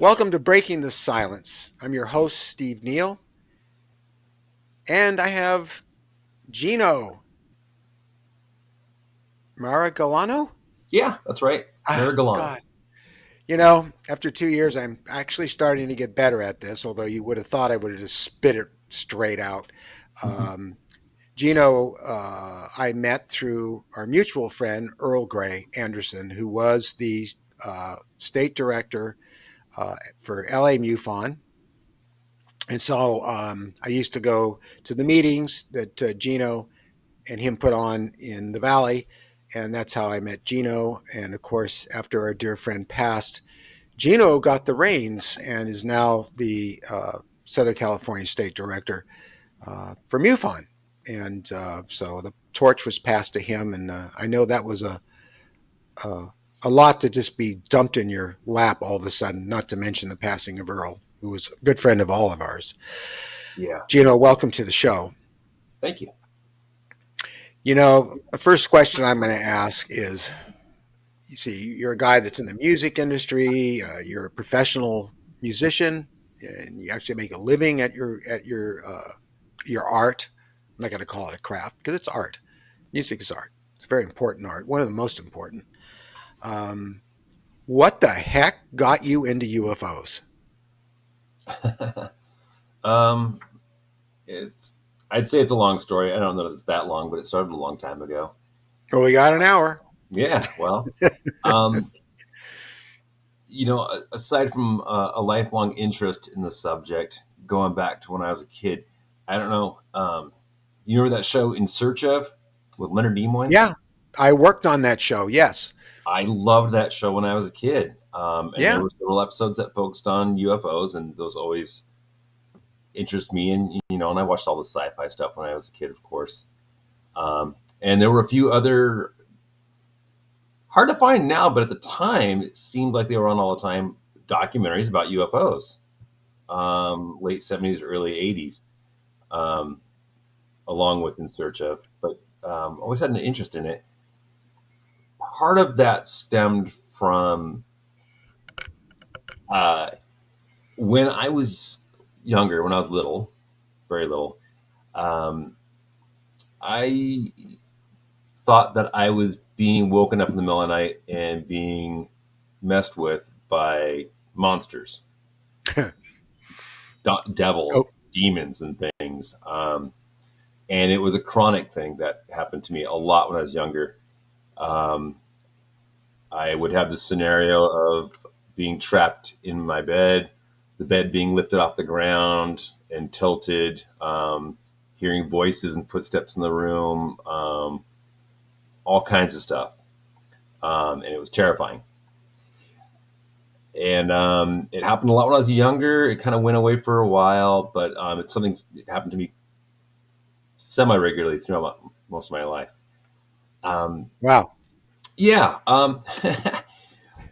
Welcome to Breaking the Silence. I'm your host, Steve Neal, and I have Gino Meregillano. Yeah, that's right. Ah, Meregillano. God. After 2 years, I'm actually starting to get better at this, although you would have thought I would have just spit it straight out. Mhm. Um, Gino, I met through our mutual friend, Earl Grey Anderson, who was the state director for LA MUFON. And so I used to go to the meetings that Gino and him put on in the Valley. And that's how I met Gino. And of course, after our dear friend passed, Gino got the reins and is now the Southern California State Director for MUFON. And so the torch was passed to him. And I know that was a, a lot to just be dumped in your lap all of a sudden, not to mention the passing of Earl, who was a good friend of all of ours. Yeah. Gino, welcome to the show. Thank you. The first question I'm going to ask is, you see, you're a guy that's in the music industry. You're a professional musician, and you actually make a living at your art. I'm not going to call it a craft because it's art. Music is art. It's very important art, one of the most important. Um, what the heck got you into UFOs? um, it's I'd say it's a long story. I don't know that it's that long, but it started a long time ago. Well, we got an hour. Yeah. Well, um, aside from a lifelong interest in the subject, going back to when I was a kid, I don't know. You remember that show In Search of with Leonard Nimoy? Yeah, I worked on that show. Yes. I loved that show when I was a kid. And there Yeah. were several episodes that focused on UFOs, and those always interest me. And I watched all the sci-fi stuff when I was a kid, of course. And there were a few other hard to find now, but at the time it seemed like they were on all the time documentaries about UFOs, late '70s, early '80s, um, along with In Search of. But always had an interest in it. Part of that stemmed from uh, when I was younger, when I was little, very little. Um, I thought that I was being woken up in the middle of the night and being messed with by monsters, devils, Oh, demons, and things. And it was a chronic thing that happened to me a lot when I was younger. Um, I would have this scenario of being trapped in my bed, the bed being lifted off the ground and tilted, hearing voices and footsteps in the room, all kinds of stuff. And it was terrifying. And it happened a lot when I was younger. It kind of went away for a while, but it's something that happened to me semi regularly throughout most of my life. Um, wow. yeah.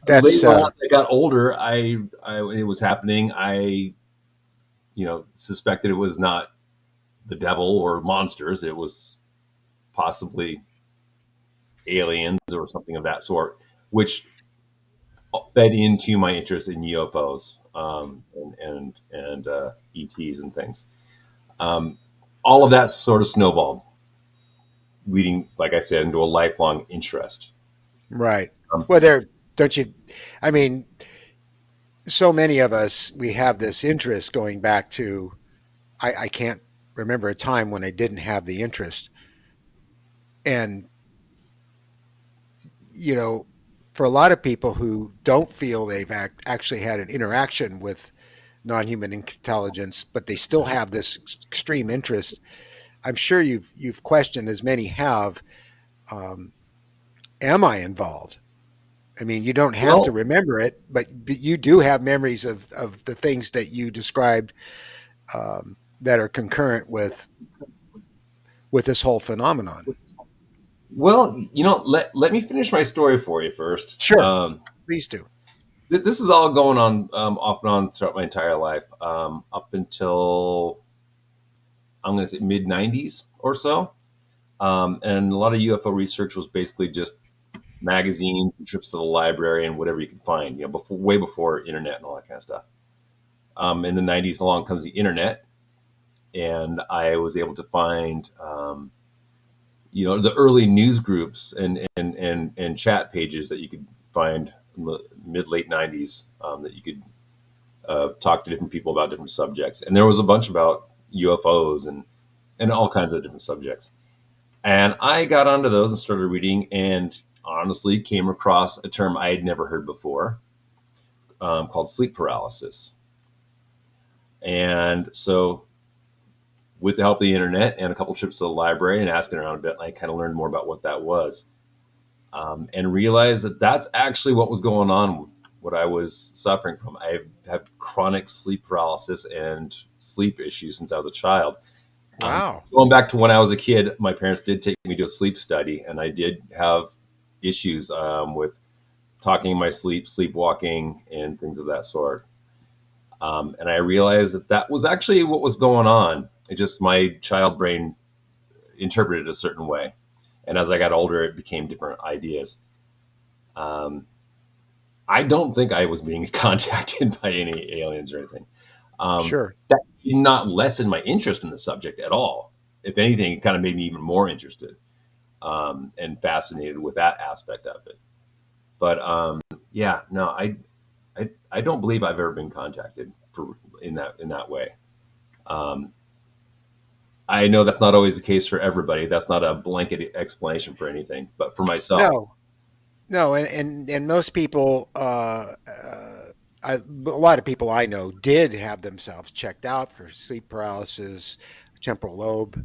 That's Later on, as I got older, it was happening. I suspected it was not the devil or monsters. It was possibly aliens or something of that sort, which fed into my interest in UFOs and ETs and things. Um, all of that sort of snowballed, leading, like I said, into a lifelong interest. right. Um, Well, there, don't you? I mean, so many of us, we have this interest going back to, I can't remember a time when I didn't have the interest. And, you know, for a lot of people who don't feel they've actually had an interaction with non-human intelligence, but they still have this extreme interest, I'm sure you've questioned, as many have, um, am I involved? I mean, you don't have to well, remember it, but you do have memories of the things that you described that are concurrent with this whole phenomenon. let me finish my story for you first. Sure, please do. This is all going on off and on throughout my entire life, up until I'm going to say mid '90s or so. And a lot of UFO research was basically just magazines and trips to the library and whatever you could find, before, way before internet and all that kind of stuff. In the 90s, along comes the internet, and I was able to find, the early news groups and chat pages that you could find in the mid late 90s, that you could talk to different people about different subjects. And there was a bunch about UFOs and all kinds of different subjects. And I got onto those and started reading, and honestly came across a term I had never heard before, called sleep paralysis. And so, with the help of the internet and a couple trips to the library and asking around a bit, I kind of learned more about what that was, and realized that that's actually what was going on, what I was suffering from. I have chronic sleep paralysis and sleep issues since I was a child. Um, Wow. Going back to when I was a kid, my parents did take me to a sleep study, and I did have issues, with talking in my sleep, sleepwalking, and things of that sort. And I realized that that was actually what was going on. It just my child brain interpreted it a certain way, and as I got older, it became different ideas. Um, I don't think I was being contacted by any aliens or anything. Sure. That did not lessen my interest in the subject at all. If anything, it kind of made me even more interested, and fascinated with that aspect of it. But yeah, no, I don't believe I've ever been contacted in that way. Um, I know that's not always the case for everybody. That's not a blanket explanation for anything, but for myself, No, no, and most people, a lot of people I know did have themselves checked out for sleep paralysis, temporal lobe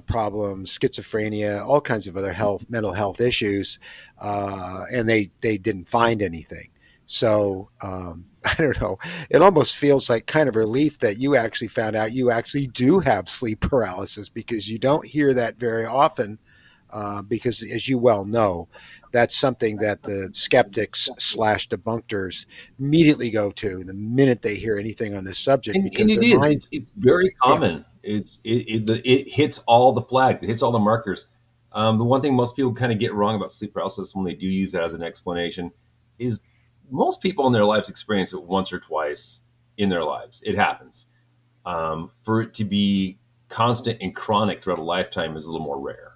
problems, schizophrenia, all kinds of other mental health issues, and they didn't find anything. So I don't know. It almost feels like kind of relief that you actually found out you actually do have sleep paralysis, because you don't hear that very often. Because, as you well know, that's something that the skeptics slash debunkers immediately go to the minute they hear anything on this subject, and because it their is. mind, It's very yeah, common. It hits all the flags. It hits all the markers. The one thing most people kind of get wrong about sleep paralysis when they do use that as an explanation is most people in their lives experience it once or twice in their lives. It happens. For it to be constant and chronic throughout a lifetime is a little more rare.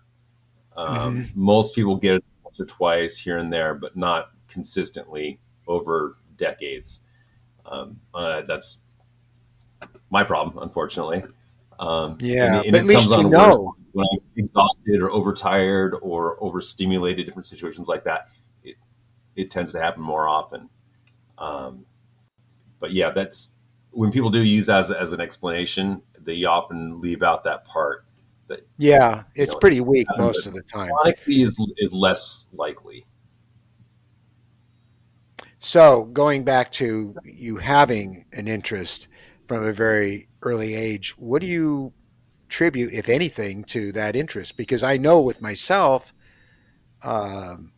hmm, Most people get it once or twice here and there, but not consistently over decades. That's my problem, unfortunately. And, yeah, and but at it comes least you on worse know. when I'm exhausted or overtired or overstimulated, different situations like that. It, it tends to happen more often. Um, but yeah, that's when people do use as an explanation, they often leave out that part that, Yeah, it's it's pretty weak nothing but most of the time. chronically is less likely. So, going back to you having an interest from a very early age, what do you tribute, if anything, to that interest? Because I know with myself, um,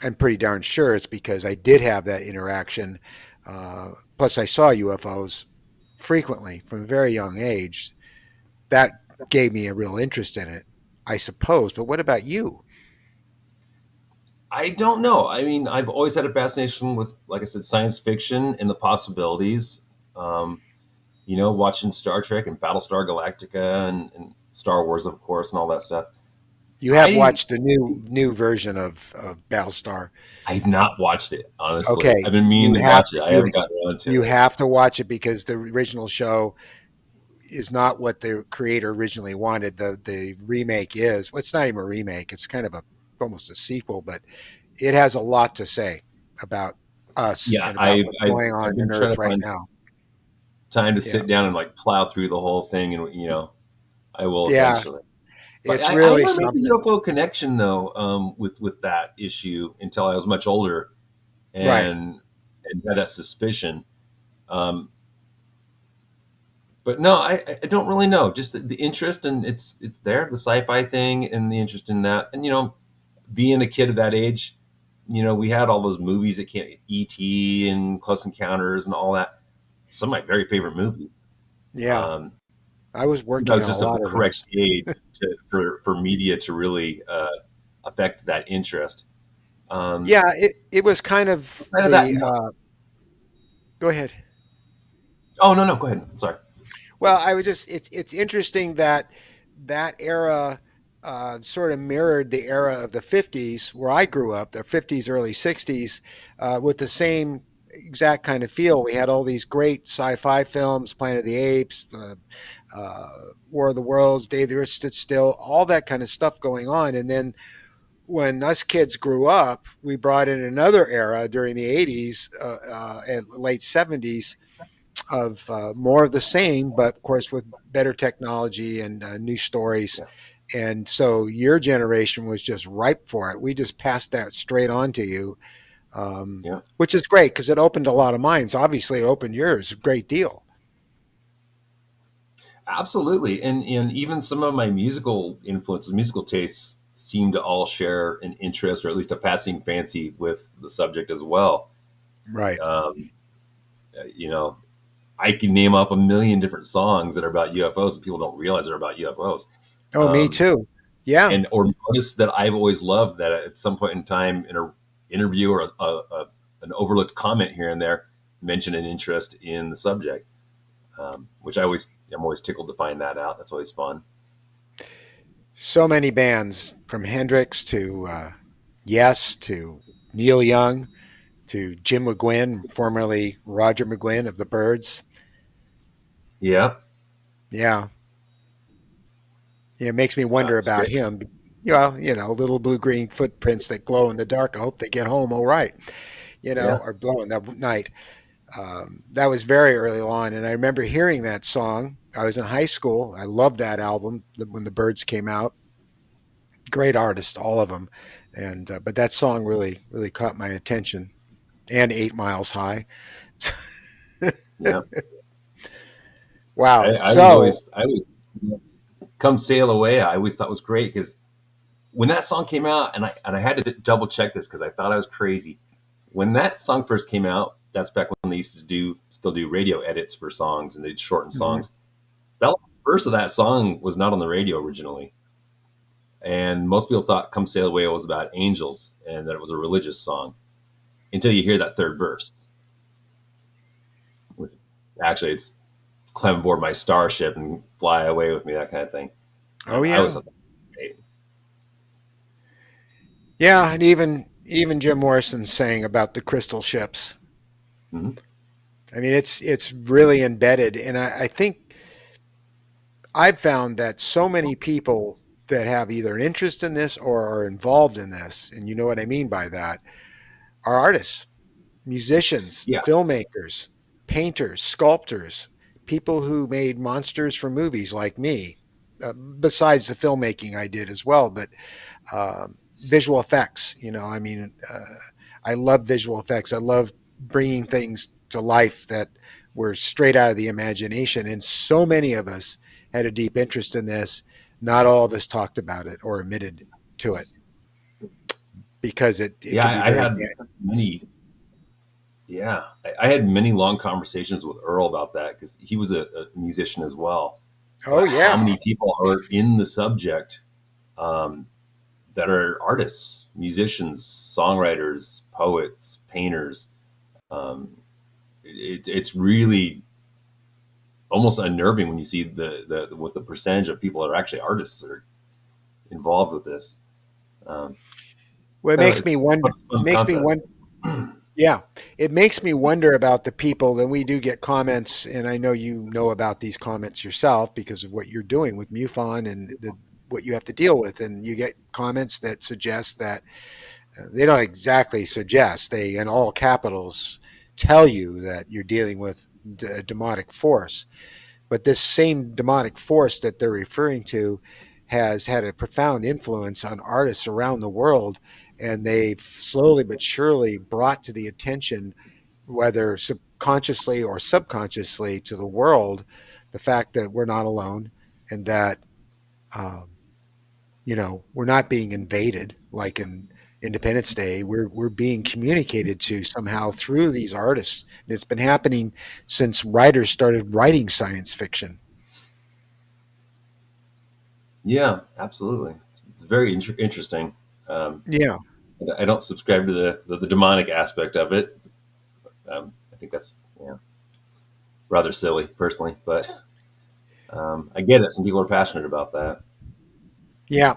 I'm pretty darn sure it's because I did have that interaction. Plus, I saw UFOs frequently from a very young age. That gave me a real interest in it, I suppose. But what about you? I don't know. I mean, I've always had a fascination with, like I said, science fiction and the possibilities. Um, watching Star Trek and Battlestar Galactica and Star Wars, of course, and all that stuff. You have I watched the new version of Battlestar. I've not watched it, honestly. I've Okay, been meaning you to have watch it. to I you haven't gotten around to you it. have to watch it, because the original show is not what the creator originally wanted. The remake is, well, it's not even a remake. It's kind of a almost a sequel, but it has a lot to say about us Yeah, and about I've, what's I've, going on I've in been trying Earth to right find now. time to Yeah. sit down and like plow through the whole thing, and I will Yeah, eventually. But it's I really never made the something. UFO connection though, with that issue until I was much older Right. and had that suspicion. Um, but no, I don't really know. Just the interest, and it's there, the sci-fi thing, and the interest in that, and being a kid of that age, we had all those movies that came, E.T. and Close Encounters and all that. Some of my very favorite movies. Yeah. Um, I was I working was on a just of the lot of correct those. age for media to really affect that interest. Um, Yeah, it was kind of Kind of that. the go ahead. Oh, no, no, go ahead. Sorry. Well, I was just it's interesting that that era sort of mirrored the era of the 50s where I grew up, the 50s, early 60s, with the same exact kind of feel. We had all these great sci-fi films, Planet of the Apes, uh, War of the Worlds, Day the Earth Stood Still, all that kind of stuff going on. And then when us kids grew up, we brought in another era during the 80s and late 70s of more of the same, but of course with better technology and new stories. Yeah, And so your generation was just ripe for it. We just passed that straight on to you, yeah, which is great because it opened a lot of minds. Obviously, it opened yours a great deal. absolutely. And even some of my musical influences, musical tastes, seem to all share an interest or at least a passing fancy with the subject as well. Right. Um, you know, I can name up a million different songs that are about UFOs, and people don't realize they're about UFOs. Oh, me Um, too. Yeah. and or artists that I've always loved that at some point in time in a interview or an overlooked comment here and there mention an interest in the subject, which I'm always tickled to find that out. That's always fun. So many bands from Hendrix to Yes to Neil Young to Jim McGuinn, formerly Roger McGuinn of the Byrds. Yeah, Yeah. Yeah, it makes me wonder about straight. him. Well, little blue green footprints that glow in the dark. I hope they get home all right, Yeah, or blow in the night. That was very early on. And I remember hearing that song. I was in high school. I loved that album when the Birds came out. Great artists, all of them. And, but that song really, really caught my attention and 8 Miles High. yeah. Wow. I was So, always I always come sail away. I always thought was great because when that song came out, and I had to double check this because I thought I was crazy. When that song first came out, that's back when they used to still do radio edits for songs and they'd shorten mhm. songs. That verse of that song was not on the radio originally, and most people thought "Come Sail Away" was about angels and that it was a religious song until you hear that third verse. Actually, it's "Climb aboard my starship and fly away with me," that kind of thing. Oh, I always yeah. thought that was great. Yeah. And even Jim Morrison saying about the crystal ships. Mm-hmm. I mean, it's really embedded, and I think I've found that so many people that have either an interest in this or are involved in this, and you know what I mean by that, are artists, musicians, Yeah, filmmakers, painters, sculptors, people who made monsters for movies like me. Besides the filmmaking I did as well, but visual effects. I mean, I love visual effects. I love bringing things to life that were straight out of the imagination. And so many of us had a deep interest in this. Not all of us talked about it or admitted to it because it yeah. can be I very. had many. Yeah, I had many long conversations with Earl about that because he was a musician as well. Oh About how yeah. many people are in the subject um, that are artists, musicians, songwriters, poets, painters. Um, it's really almost unnerving when you see the what the percentage of people that are actually artists that are involved with this. Um, Well, it kind of makes it's me wonder. a fun Makes me concept. wonder. Yeah, it makes me wonder about the people. Then we do get comments, and I know you know about these comments yourself because of what you're doing with MUFON and what you have to deal with. And you get comments that suggest that they don't exactly suggest, they, in all capitals, tell you that you're dealing with a demonic force. But this same demonic force that they're referring to has had a profound influence on artists around the world. And they've slowly but surely brought to the attention, whether subconsciously or subconsciously, to the world, the fact that we're not alone and that, um, we're not being invaded like in Independence Day. We're being communicated to somehow through these artists. And it's been happening since writers started writing science fiction. Yeah, absolutely. It's very interesting. Um, Yeah. I don't subscribe to the demonic aspect of it. I think that's, yeah, rather silly personally, but I get it. Some people are passionate about that. Yeah.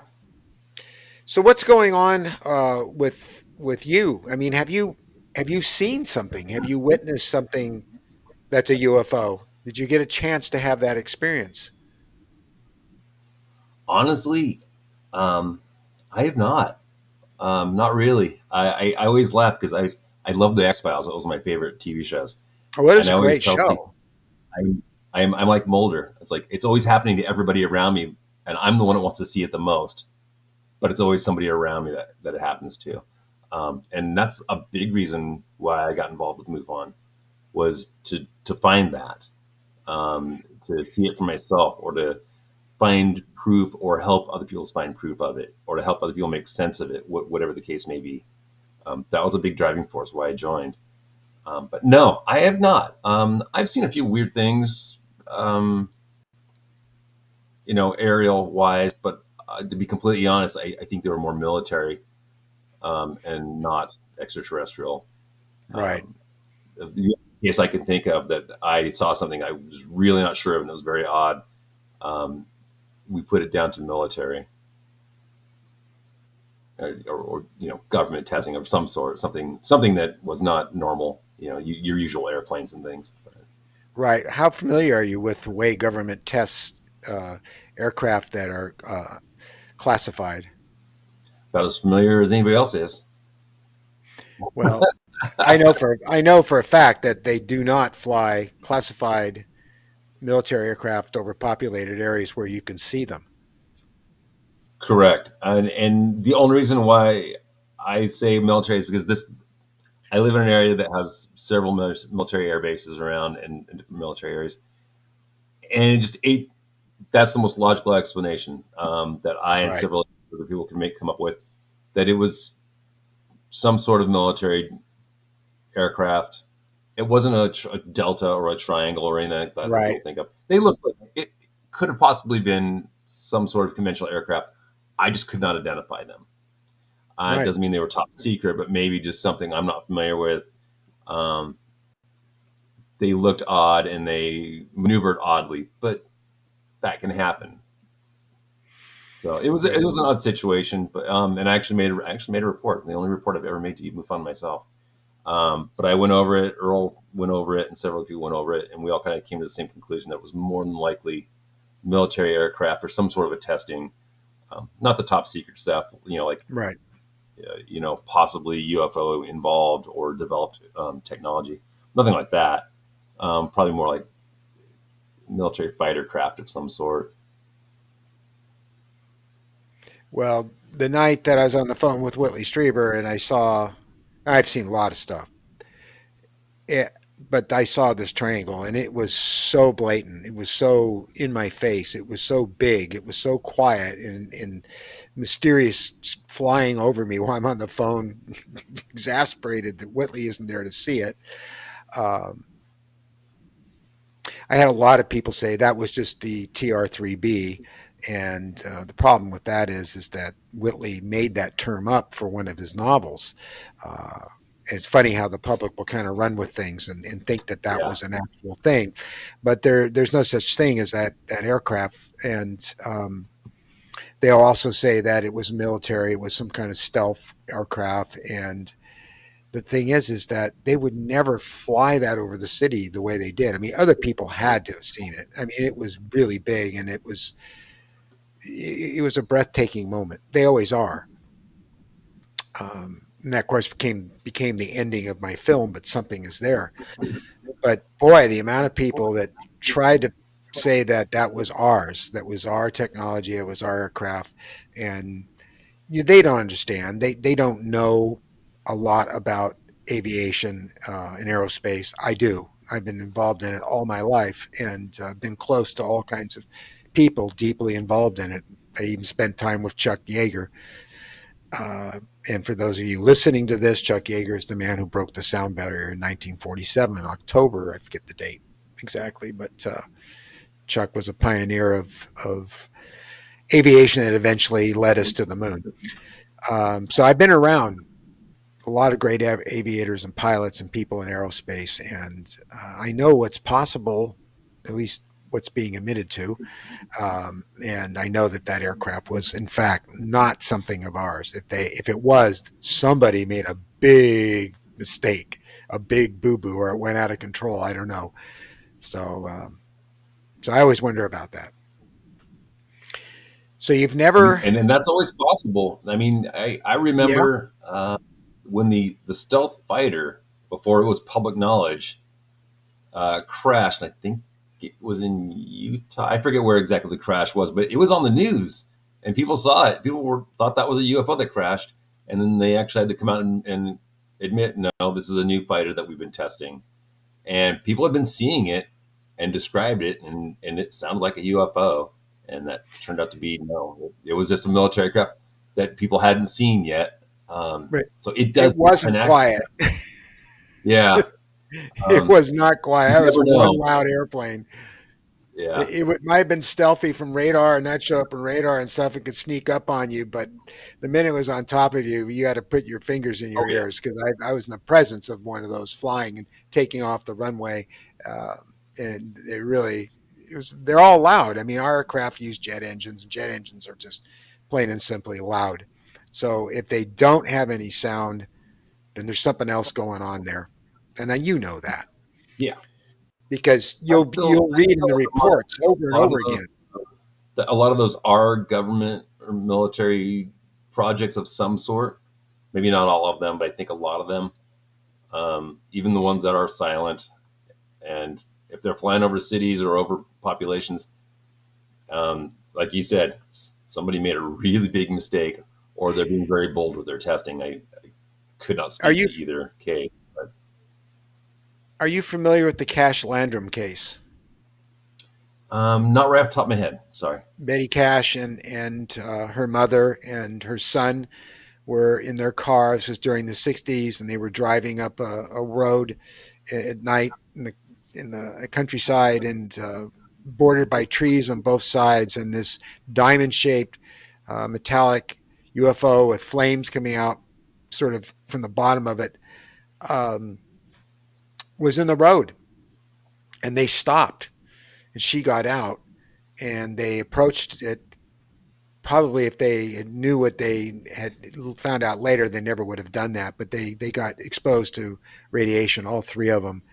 So what's going on with you? I mean, have you seen something? Have you witnessed something that's a UFO? Did you get a chance to have that experience? Honestly, um, I have not. Not really. I always laugh because I love the X Files. It was my favorite TV shows, Oh, it is and a I always great tell show. people I'm like Mulder. It's like it's always happening to everybody around me, and I'm the one that wants to see it the most. But it's always somebody around me that it happens to, and that's a big reason why I got involved with Move On was to find that, to see it for myself, or to find proof, or help other people find proof of it, or to help other people make sense of it, whatever the case may be. That was a big driving force why I joined. But no, I have not. I've seen a few weird things, aerial wise, but to be completely honest, I think they were more military, and not extraterrestrial. Right. Um, the case I can think of that I saw something I was really not sure of, and it was very odd. Um, we put it down to military, or government testing of some sort, something that was not normal. Your usual airplanes and things. Right. How familiar are you with the way government tests aircraft that are classified? About as familiar as anybody else is. Well, I know for a fact that they do not fly classified military aircraft over populated areas where you can see them. Correct. And the only reason why I say military is because this I live in an area that has several military air bases around, and different military areas, and it just eight. That's the most logical explanation, that I and Right. several other people can come up with, that it was some sort of military aircraft. It wasn't a delta or a triangle or anything like that Right. people think of. They look like it could have possibly been some sort of conventional aircraft. I just could not identify them. It Right. doesn't mean they were top secret, but maybe just something I'm not familiar with. Um, they looked odd and they maneuvered oddly, but that can happen. So it was an odd situation, but and I actually made a report, the only report I've ever made to even fund myself. But I went over it, Earl went over it, and several people went over it, and we all kind of came to the same conclusion that it was more than likely military aircraft or some sort of a testing, not the top secret stuff, like Right. possibly UFO involved or developed technology, nothing like that. Probably more like military fighter craft of some sort. Well, the night that I was on the phone with Whitley Strieber and I've seen a lot of stuff. It, but I saw this triangle and it was so blatant. It was so in my face. It was so big. It was so quiet and mysterious, flying over me while I'm on the phone, exasperated that Whitley isn't there to see it. Um, I had a lot of people say that was just the TR3B. And the problem with that is that Whitley made that term up for one of his novels. Uh, it's funny how the public will kind of run with things and think that that Yeah, was an actual thing, but there's no such thing as that aircraft. And they'll also say that it was military, it was some kind of stealth aircraft. And the thing is that they would never fly that over the city the way they did. I mean, other people had to have seen it. I mean, it was really big and it was a breathtaking moment. They always are. And that, of course, became the ending of my film. But something is there. But boy, the amount of people that tried to say that that was ours, that was our technology, it was our aircraft, and they don't understand. They don't know a lot about aviation and aerospace. I do. I've been involved in it all my life and been close to all kinds of people deeply involved in it. I even spent time with Chuck Yeager. Uh, and for those of you listening to this, Chuck Yeager is the man who broke the sound barrier in 1947 in October. I forget the date exactly, but Chuck was a pioneer of aviation that eventually led us to the moon. So I've been around. a lot of great aviators and pilots and people in aerospace, and I know what's possible, at least what's being admitted to. And I know that that aircraft was, in fact, not something of ours. If it was, somebody made a big mistake, a big boo boo, or it went out of control. I don't know. So, so I always wonder about that. So you've and never, and that's always possible. I mean, I yeah, remember when the stealth fighter, before it was public knowledge, crashed. I think it was in Utah. I forget where exactly the crash was, but it was on the news, and people saw it. People thought that was a UFO that crashed, and then they actually had to come out and admit, no, this is a new fighter that we've been testing, and people have been seeing it and described it, and it sounded like a UFO, and that turned out to be no, it was just a military craft that people hadn't seen yet. but So it it does happen. wasn't Actually, quiet. yeah. It was not quiet. You That was never one know. loud airplane. Yeah. Might have been stealthy from radar and not show up in radar and stuff. It could sneak up on you, but the minute it was on top of you, you had to put your fingers in Oh your yeah. ears because I was in the presence of one of those flying and taking off the runway, uh, and they're all loud. I mean, our aircraft use jet engines, and jet engines are just plain and simply loud. So if they don't have any sound, then there's something else going on there, and you know that Yeah. because I you'll I read in still the have some on reports over a and lot of over again. a lot of those are government or military projects of some sort. Maybe not all of them, but I think a lot of them, even the ones that are silent, and if they're flying over cities or over populations, like you said, somebody made a really big mistake, or they're being very bold with their testing. I could not Are speak you to either case, but Are you familiar with the Cash Landrum case? not right off the top of my head. Sorry. Betty Cash and her mother and her son were in their car. This was during the '60s, and they were driving up a road at night in the countryside and bordered by trees on both sides. And this diamond-shaped metallic UFO with flames coming out sort of from the bottom of it um, was in the road, and they stopped. And she got out, and they approached it. Probably if they knew what they had found out later, they never would have done that. But they got exposed to radiation, all three of them,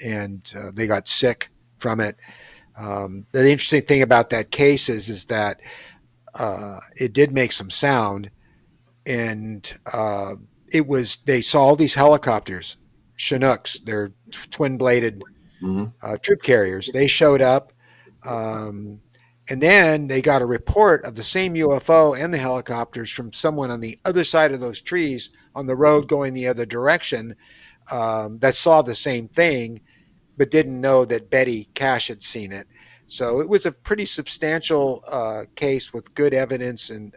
and they got sick from it. The interesting thing about that case is that it did make some sound, and it was they saw all these helicopters, Chinooks, they're twin bladed Hmm. troop carriers. They showed up, um, and then they got a report of the same UFO and the helicopters from someone on the other side of those trees on the road going the other direction, that saw the same thing, but didn't know that Betty Cash had seen it. So it was a pretty substantial case with good evidence. And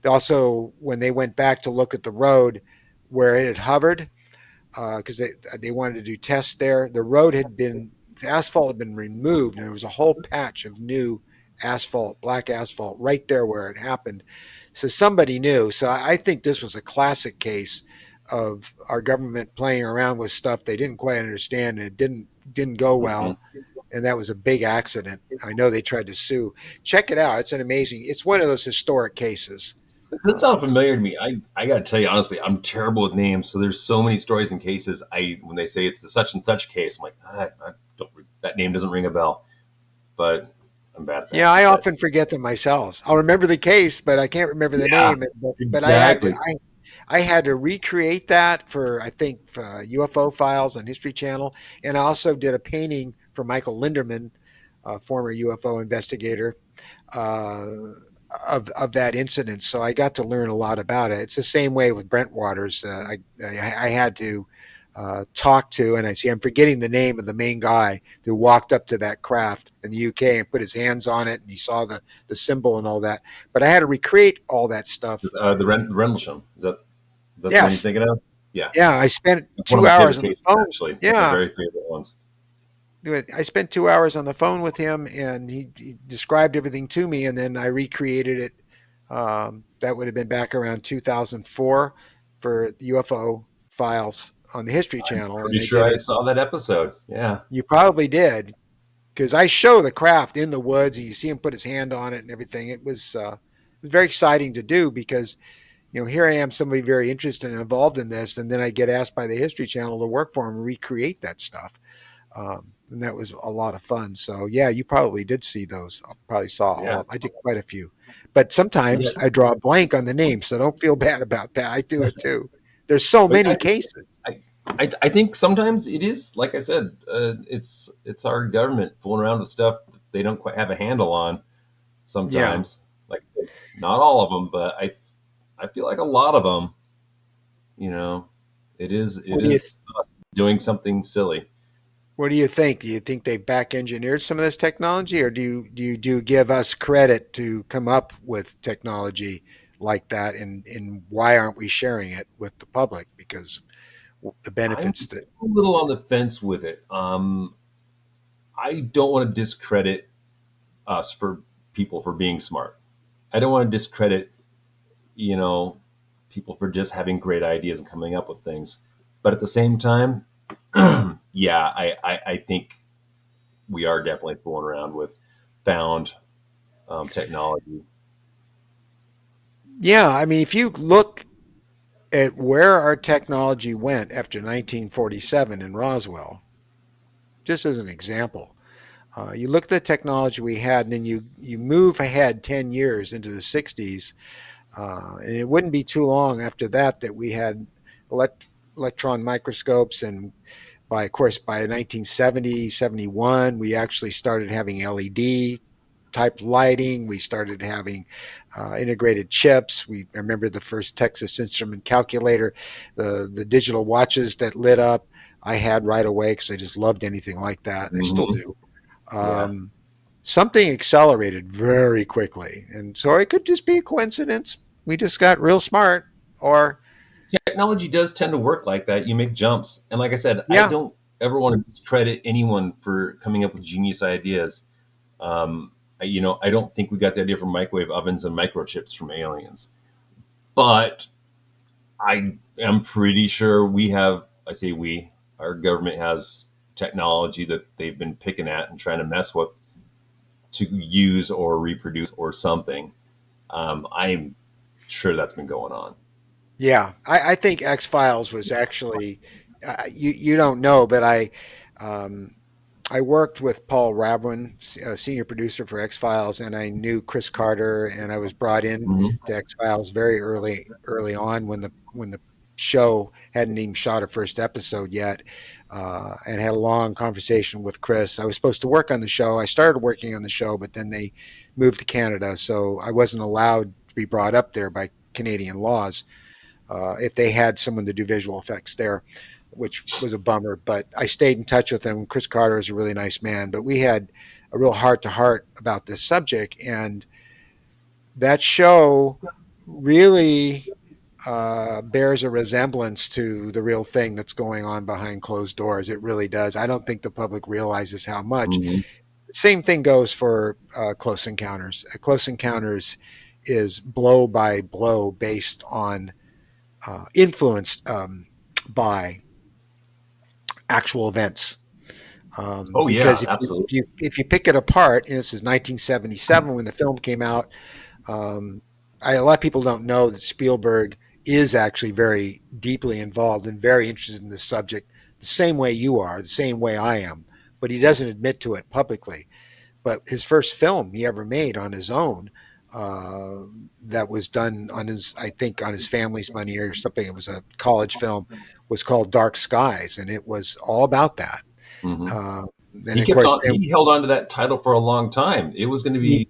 also, when they went back to look at the road where it had hovered, because they wanted to do tests there. The asphalt had been removed, and there was a whole patch of new asphalt, black asphalt, right there where it happened. So somebody knew. So I think this was a classic case of our government playing around with stuff they didn't quite understand, and it didn't go Hmm. well. And that was a big accident. I know they tried to sue. Check it out. It's an amazing. It's one of those historic cases. That sounds Um, familiar to me. I got to tell you honestly, I'm terrible with names. So there's so many stories and cases. When they say it's the such and such case, I'm like, I don't. That name doesn't ring a bell. But I'm bad at Yeah, that. I But often forget them myself. I'll remember the case, but I can't remember the yeah, name. But exactly. I had to recreate that for I think UFO Files on History Channel, and I also did a painting for Michael Linderman, a former UFO investigator, uh, of that incident. So I got to learn a lot about it. It's the same way with Brent Waters. I had to talk to, and I see I'm forgetting the name of the main guy who walked up to that craft in the UK and put his hands on it, and he saw the symbol and all that. But I had to recreate all that stuff. The Rendlesham. Is that the one you're Yes, thinking of? Yeah, yeah. I spent it's one of two my hours favorite on the cases phone. actually. One of my Yeah, very favorite ones. I spent 2 hours on the phone with him, and he described everything to me, and then I recreated it. That would have been back around 2004, for the UFO files on the History Channel, and Pretty they sure did I it. saw that episode. Yeah. You probably did, because I show the craft in the woods, and you see him put his hand on it and everything. It was very exciting to do because here I am, somebody very interested and involved in this, and then I get asked by the History Channel to work for them and recreate that stuff. And that was a lot of fun. So yeah, you probably did see those. I probably saw all Yeah. of them. I did quite a few, but Yeah. sometimes I draw a blank on the name, so don't feel bad about that. I do it too. There's so But many cases. I think sometimes it is, like I said, it's our government fooling around with stuff that they don't quite have a handle on Yeah. sometimes. Like I said, not all of them, but I feel like a lot of them, you know, it What do you is us doing something silly. What do you think? Do you think they back engineered some of this technology, or do you give us credit to come up with technology like that, and why aren't we sharing it with the public? Because the I'm benefits that a little on the fence with it. I don't want to discredit us for people for being smart. I don't want to discredit, you know, people for just having great ideas and coming up with things. But at the same time, yeah, I think we are definitely fooling around with found technology. yeah, I mean, if you look at where our technology went after 1947 in Roswell, just as an example, you look at the technology we had, and then you move ahead 10 years into the 60s. And it wouldn't be too long after that that we had elect- electron microscopes. And of course, by 1970, 71, we actually started having LED type lighting. We started having integrated chips. I remember the first Texas Instrument calculator, the digital watches that lit up. I had right away because I just loved anything like that. I still Hmm. do. Yeah, Um, Something accelerated very quickly. And so it could just be a coincidence. We just got real smart. Or, technology does tend to work like that. You make jumps, and like I said, I yeah, don't ever want to discredit anyone for coming up with genius ideas. I don't think we got the idea from microwave ovens and microchips from aliens, but I am pretty sure we have, I say we, our government has technology that they've been picking at and trying to mess with to use or reproduce or something. I'm sure that's been going on. yeah. I think X Files was actually, you don't know, but um, I worked with Paul Rabwin, senior producer for X Files, and I knew Chris Carter, and I was brought in Hmm. to X Files very early on when the show hadn't even shot a first episode yet, and had a long conversation with Chris. I was supposed to work on the show. I started working on the show, but then they moved to Canada, so I wasn't allowed to be brought up there by Canadian laws. If they had someone to do visual effects there, which was a bummer. But I stayed in touch with him. Chris Carter is a really nice man, but we had a real heart to heart about this subject, and that show really bears a resemblance to the real thing that's going on behind closed doors. It really does. I don't think the public realizes how much. Hmm. Same thing goes for Close Encounters. Close Encounters is blow by blow based on influenced by actual events. Oh Because yeah, if you absolutely. if you if you pick it apart, and this is 1977 when the film came out, um, a lot of people don't know that Spielberg is actually very deeply involved and very interested in this subject, the same way you are, the same way I am, but he doesn't admit to it publicly. But his first film he ever made on his own, uh, that was done on his, I think, on his family's money or something. It was a college film, was called Dark Skies, and it was all about that. Hmm. Uh, and He of kept course, on. then He held on to that title for a long time. It was going to he, be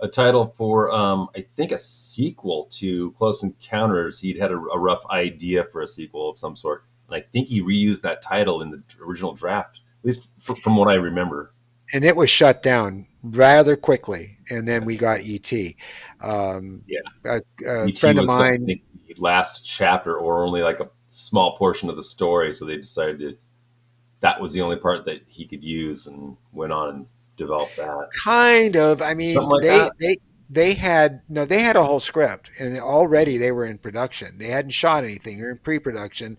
a title for, I think, a sequel to Close Encounters. He'd had a rough idea for a sequel of some sort, and I think he reused that title in the original draft, at least from what I remember. and it was shut down rather quickly. And then we got ET. Um, Yeah, a ET friend of was, I mine, think, the last chapter or only like a small portion of the story, so they decided that was the only part that he could use and went on and developed that. kind of. I mean, Something like that. They had no, they had a whole script, and already they were in production. They hadn't shot anything; they were in pre-production,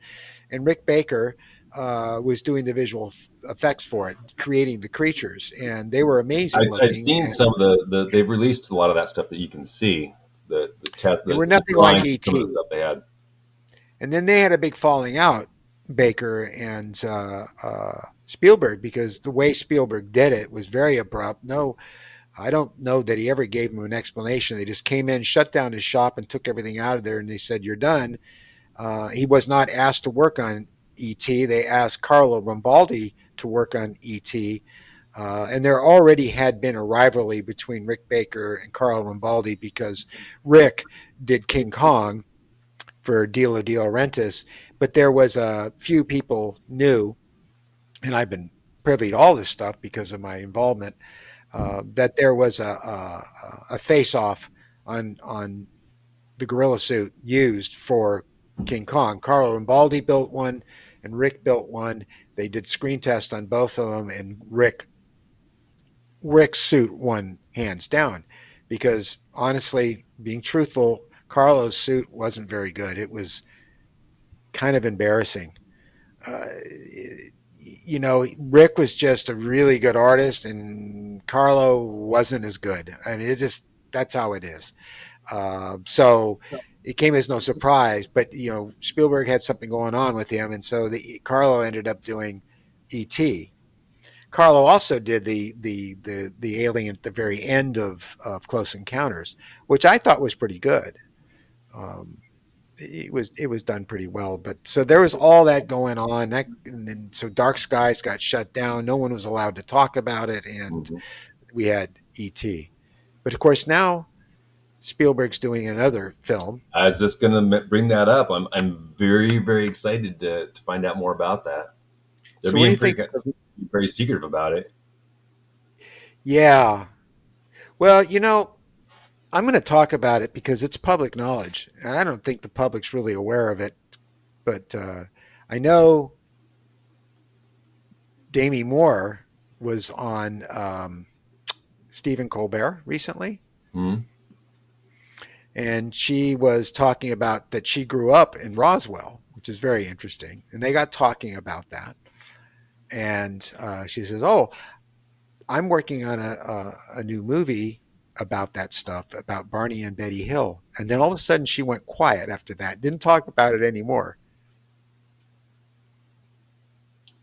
and Rick Baker was doing the visual effects for it, creating the creatures, and they were amazing I've looking, seen and some of the they've released a lot of that stuff that you can see the test they were the nothing like drawings of some of the ET. stuff they had. And then they had a big falling out, Baker and Spielberg, because the way Spielberg did it was very abrupt. No, I don't know that he ever gave him an explanation. They just came in, shut down his shop, and took everything out of there, and they said, "You're done." He was not asked to work on ET. They asked Carlo Rambaldi to work on ET. And there already had been a rivalry between Rick Baker and Carlo Rambaldi because Rick did King Kong for De Laurentiis, but there was a few people knew, and I've been privy to all this stuff because of my involvement, that there was a face-off on the gorilla suit used for King Kong. Carlo Rambaldi built one, and Rick built one. They did screen tests on both of them, and Rick's suit won hands down because honestly, being truthful, Carlo's suit wasn't very good. It was kind of embarrassing. Uh, Rick was just a really good artist, and Carlo wasn't as good. I mean, it just that's how it is. So it came as no surprise. But Spielberg had something going on with him, and so Carlo ended up doing E.T. Carlo also did the alien at the very end of Close Encounters, which I thought was pretty good. Um, it was done pretty well. But so there was all that going on. And then so Dark Skies got shut down. No one was allowed to talk about it, and Mm-hmm. we had E.T. But of course now Spielberg's doing another film. I was just gonna bring that up. I'm very very excited to find out more about that. They're So what do being you think? pretty very secretive about it. Yeah. Well, I'm going to talk about it because it's public knowledge, and I don't think the public's really aware of it. But I know Demi Moore was on Stephen Colbert recently, Hmm. and she was talking about that she grew up in Roswell, which is very interesting. And they got talking about that, and she says, "Oh, I'm working on a new movie about that stuff, about Barney and Betty Hill." And then all of a sudden she went quiet after that, didn't talk about it anymore.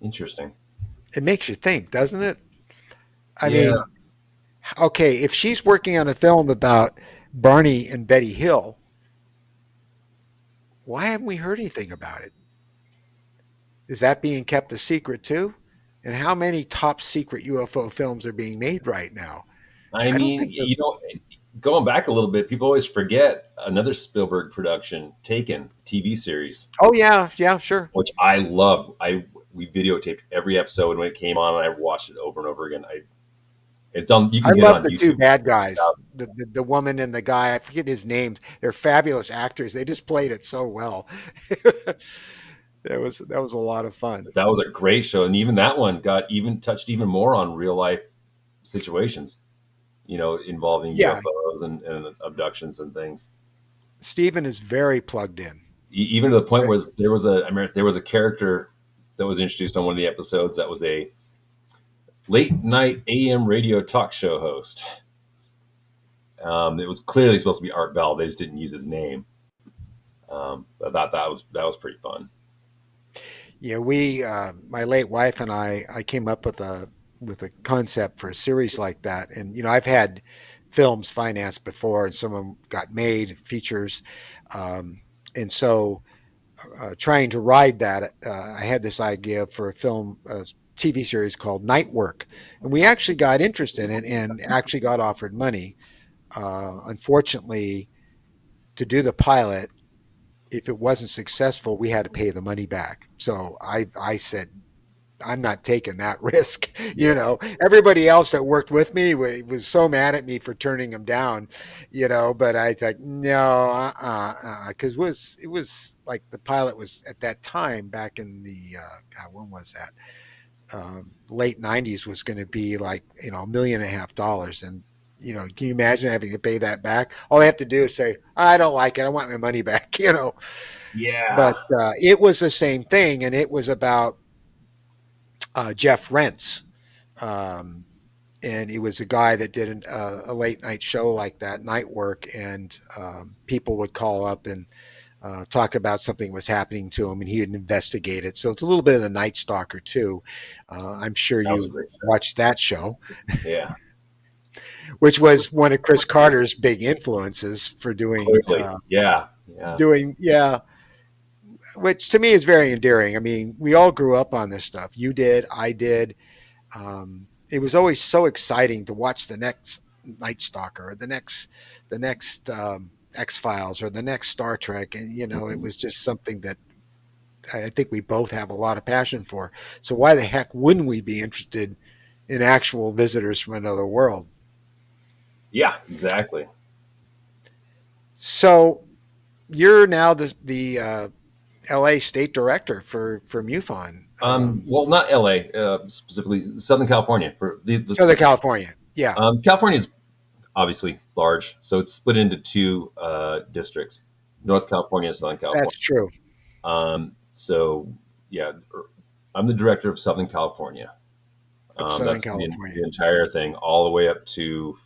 Interesting. It makes you think, doesn't it? I Yeah, mean, okay, if she's working on a film about Barney and Betty Hill, why haven't we heard anything about it? Is that being kept a secret too? And how many top secret UFO films are being made right now? I I don't mean, think there's. going back a little bit, people always forget another Spielberg production, Taken TV series, Oh yeah, yeah, sure. which I love. I We videotaped every episode when it came on, and I watched it over and over again. It's on. You I can get it love on the two YouTube. bad guys, the woman and the guy. I forget his names. They're fabulous actors. They just played it so well. That was a lot of fun. But that was a great show, and even that one got even touched even more on real life situations, involving Yeah, UFOs and abductions and things. Stephen is very plugged in. Even to the point was there was a character that was introduced on one of the episodes that was a late night AM radio talk show host. It was clearly supposed to be Art Bell. They just didn't use his name. I thought that was pretty fun. Yeah, my late wife and I came up with a concept for a series like that. And I've had films financed before, and some of them got made features, um, and so trying to ride that, I had this idea for a TV series called Night Work, and we actually got interest in it and actually got offered money. Unfortunately, to do the pilot, if it wasn't successful, we had to pay the money back. So I said, I'm not taking that risk. Yeah, Everybody else that worked with me was so mad at me for turning them down, but I was like, no, because it was like the pilot was at that time back in the God, when was that? Late '90s was going to be like $1.5 million, and can you imagine having to pay that back? All they have to do is say, I don't like it. I want my money back, Yeah. But it was the same thing. And it was about Jeff Rentz. Um, and he was a guy that did a late night show like that, Night Work. And people would call up and talk about something that was happening to him, and he would investigate it. So it's a little bit of the Night Stalker, too. I'm sure That was a you great show. watched that show, Yeah. which was one of Chris Carter's big influences for Clearly. Yeah. Yeah. yeah, which to me is very endearing. I mean, we all grew up on this stuff. You did, I did. It was always so exciting to watch the next Night Stalker, or the next X Files, or the next Star Trek, and it Mhm. was just something that I think we both have a lot of passion for. So why the heck wouldn't we be interested in actual visitors from another world? Yeah. Exactly. So you're now the LA state director for MUFON, Well, not LA, specifically Southern California. For Southern California. Yeah, California is obviously large, so it's split into two districts: North California and Southern that's California. true. So yeah, I'm the director of Southern California. Of Southern That's California. the entire thing, all the way up to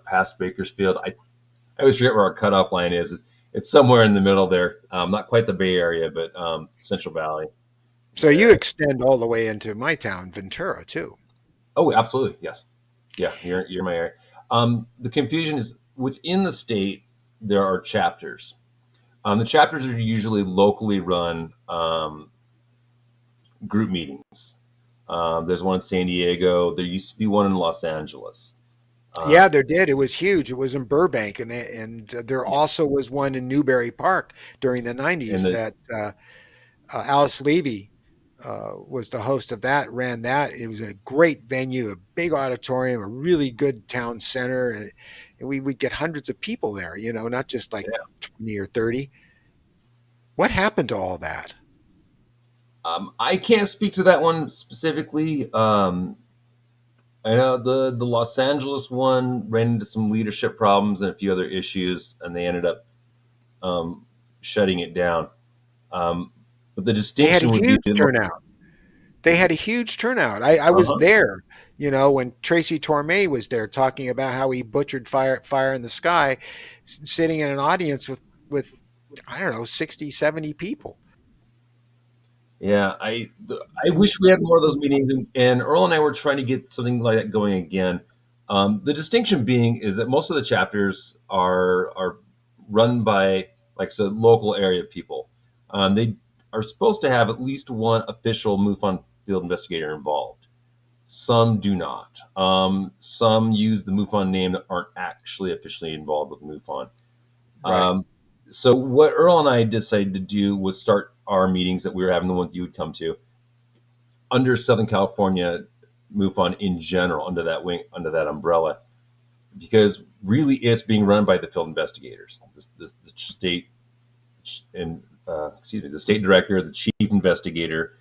past Bakersfield. I always forget where our cutoff line is. It's somewhere in the middle there. Not quite the Bay Area, but Central Valley. So you extend all the way into my town, Ventura, too. Oh, absolutely, yes. Yeah, you're my area. The confusion is within the state. There are chapters. The chapters are usually locally run group meetings. There's one in San Diego. There used to be one in Los Angeles. Uh, Yeah, there did. It was huge. It was in Burbank, and there also was one in Newbury Park during the and '90s the that Alice Levy was the host of that, ran that. It was in a great venue, a big auditorium, a really good town center, and we would get hundreds of people there. Not just like yeah, 20 or 30. What happened to all that? I can't speak to that one specifically. I know the Los Angeles one ran into some leadership problems and a few other issues, and they ended up um, shutting it down. Um, but the They had a distinction would be huge the turnout. They had a huge turnout. I was uh-huh. there, when Tracy Torme was there talking about how he butchered Fire in the Sky, sitting in an audience with I don't know 60, 70 people. Yeah, I wish we had more of those meetings, and Earl and I were trying to get something like that going again. The distinction being is that most of the chapters are run by like so local area people. They are supposed to have at least one official MUFON field investigator involved. Some do not. Some use the MUFON name that aren't actually officially involved with MUFON. Right, Um, so what Earl and I decided to do was start our meetings that we were having, the ones you would come to, under Southern California MUFON in general, under that wing, under that umbrella, because really it's being run by the field investigators, the state and excuse me, the state director, the chief investigator,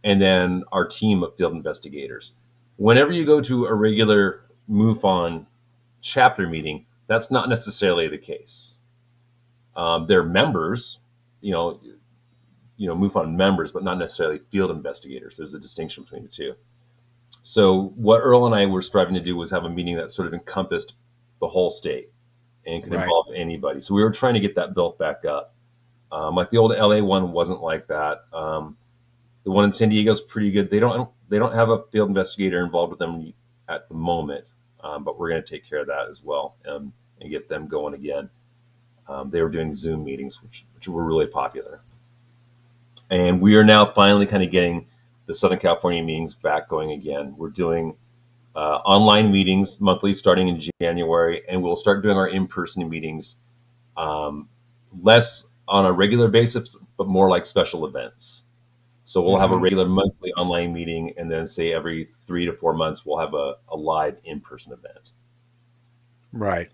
and then our team of field investigators. Whenever you go to a regular MUFON chapter meeting, that's not necessarily the case. They're members, you know, MUFON members, but not necessarily field investigators. There's a distinction between the two. So what Earl and I were striving to do was have a meeting that sort of encompassed the whole state and could right. involve anybody. So we were trying to get that built back up. Like the old LA one wasn't like that. The one in San Diego is pretty good. They don't have a field investigator involved with them at the moment, but we're going to take care of that as well, and get them going again. They were doing Zoom meetings, which were really popular, and we are now finally kind of getting the Southern California meetings back going again. We're doing online meetings monthly starting in January, and we'll start doing our in-person meetings um, less on a regular basis, but more like special events. So we'll have a Hmm. regular monthly online meeting, and then say every 3 to 4 months we'll have a live in-person event. Right.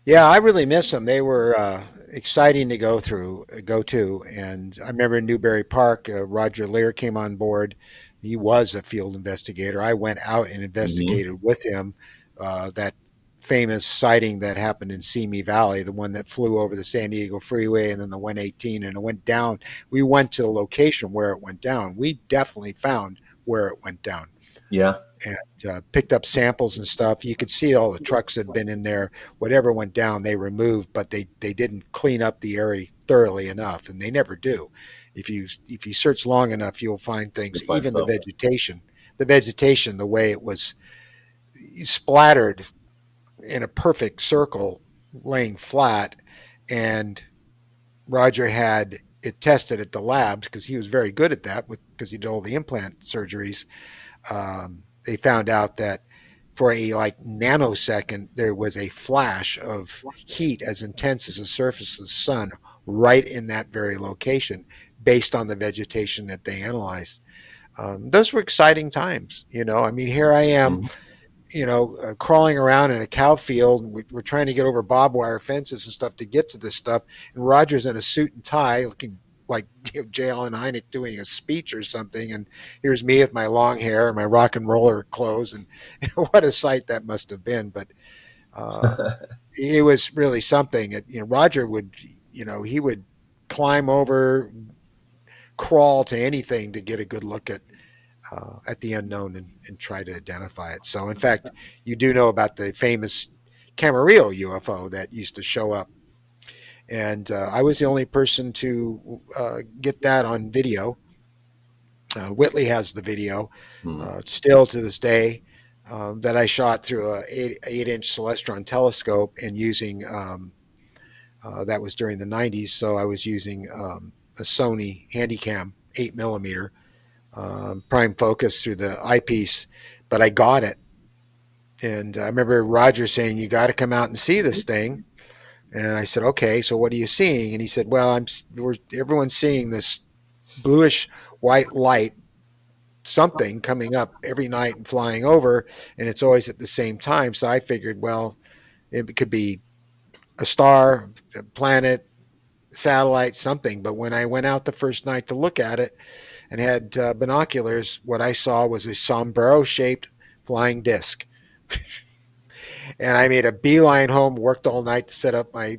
Yeah, I really miss them. They were exciting to go to. And I remember in Newbury Park, Roger Lear came on board. He was a field investigator. I went out and Mm-hmm. investigated with him that famous sighting that happened in Simi Valley, the one that flew over the San Diego Freeway and then the 118 and it went down. We went to the location where it went down. We definitely found where it went down Yeah. and picked up samples and stuff. You could see all the trucks that had been in there. Whatever went down, they removed, but they didn't clean up the area thoroughly enough, and they never do. If you search long enough, you'll find You'll things. find Even the something. vegetation, the way it was splattered in a perfect circle, laying flat, and Roger had it tested at the labs because he was very good at that because he did all the implant surgeries. They found out that for a like nanosecond there was a flash of heat as intense as the surface of the sun right in that very location based on the vegetation that they analyzed. Those were exciting times. I mean, here I am, Mhm. crawling around in a cow field. And we're trying to get over barbed wire fences and stuff to get to this stuff. And Roger's in a suit and tie, looking like J. Allen Hynek doing a speech or something. And here's me with my long hair and my rock and roller clothes. And what a sight that must have been. But uh, it was really something. Roger would, he would climb over, crawl to anything to get a good look at the unknown and try to identify it. So, in fact, you do know about the famous Camarillo UFO that used to show up, and I was the only person to get that on video. Whitley has the video Mhm. still to this day that I shot through a 8-inch Celestron telescope and using that was during the 90s, so I was using a Sony Handycam 8 millimeter prime focus through the eyepiece, but I got it. And I remember Roger saying, "You got to come out and see this thing." And I said, "Okay, so what are you seeing?" And he said, "Well, everyone's seeing this bluish white light, something coming up every night and flying over, and it's always at the same time." So I figured, well, it could be a star, a planet, satellite, something. But when I went out the first night to look at it and had binoculars, what I saw was a sombrero-shaped flying disc. And I made a beeline home, worked all night to set up my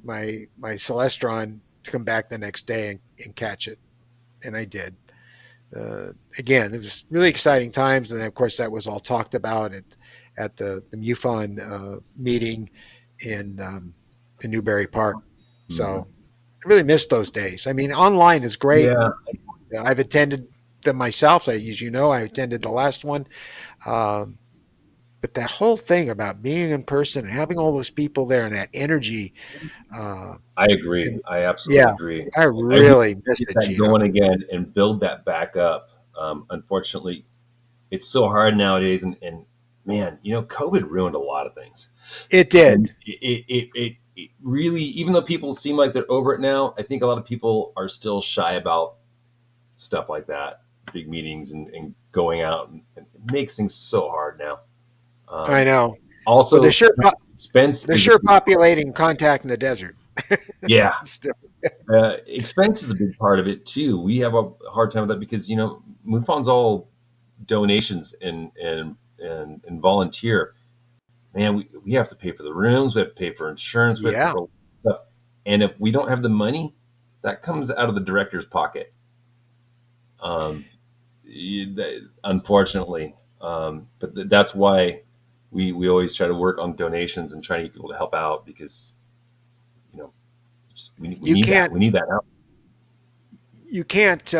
Celestron to come back the next day and catch it, and I did. Again, it was really exciting times, and of course that was all talked about at the MUFON meeting in Newbury Park. Mhm. So I really missed those days. I mean, online is great. Yeah. I've attended them myself. As you know, I attended the last one. Um, but that whole thing about being in person and having all those people there and that energy, uh, I agree. and I absolutely yeah, agree. I And we really miss get it, that Gino. going again and build that back up. Unfortunately, it's so hard nowadays. And man, COVID ruined a lot of things. It And did. it really, even though people seem like they're over it now, I think a lot of people are still shy about stuff like that, big meetings and going out. And it makes things so hard now. I Um, know. Well, Also, expense they're is a sure big part. populating contact in the desert. Yeah. Still. Expense is a big part of it too. We have a hard time with that because MUFON's all donations and volunteer. Man, we have to pay for the rooms, we have to pay for insurance, we have to pay Yeah, for stuff. And if we don't have the money, that comes out of the director's pocket. Um, Unfortunately, but that's why we always try to work on donations and try to get people to help out because you know we you need that can't. we need that help. You can't.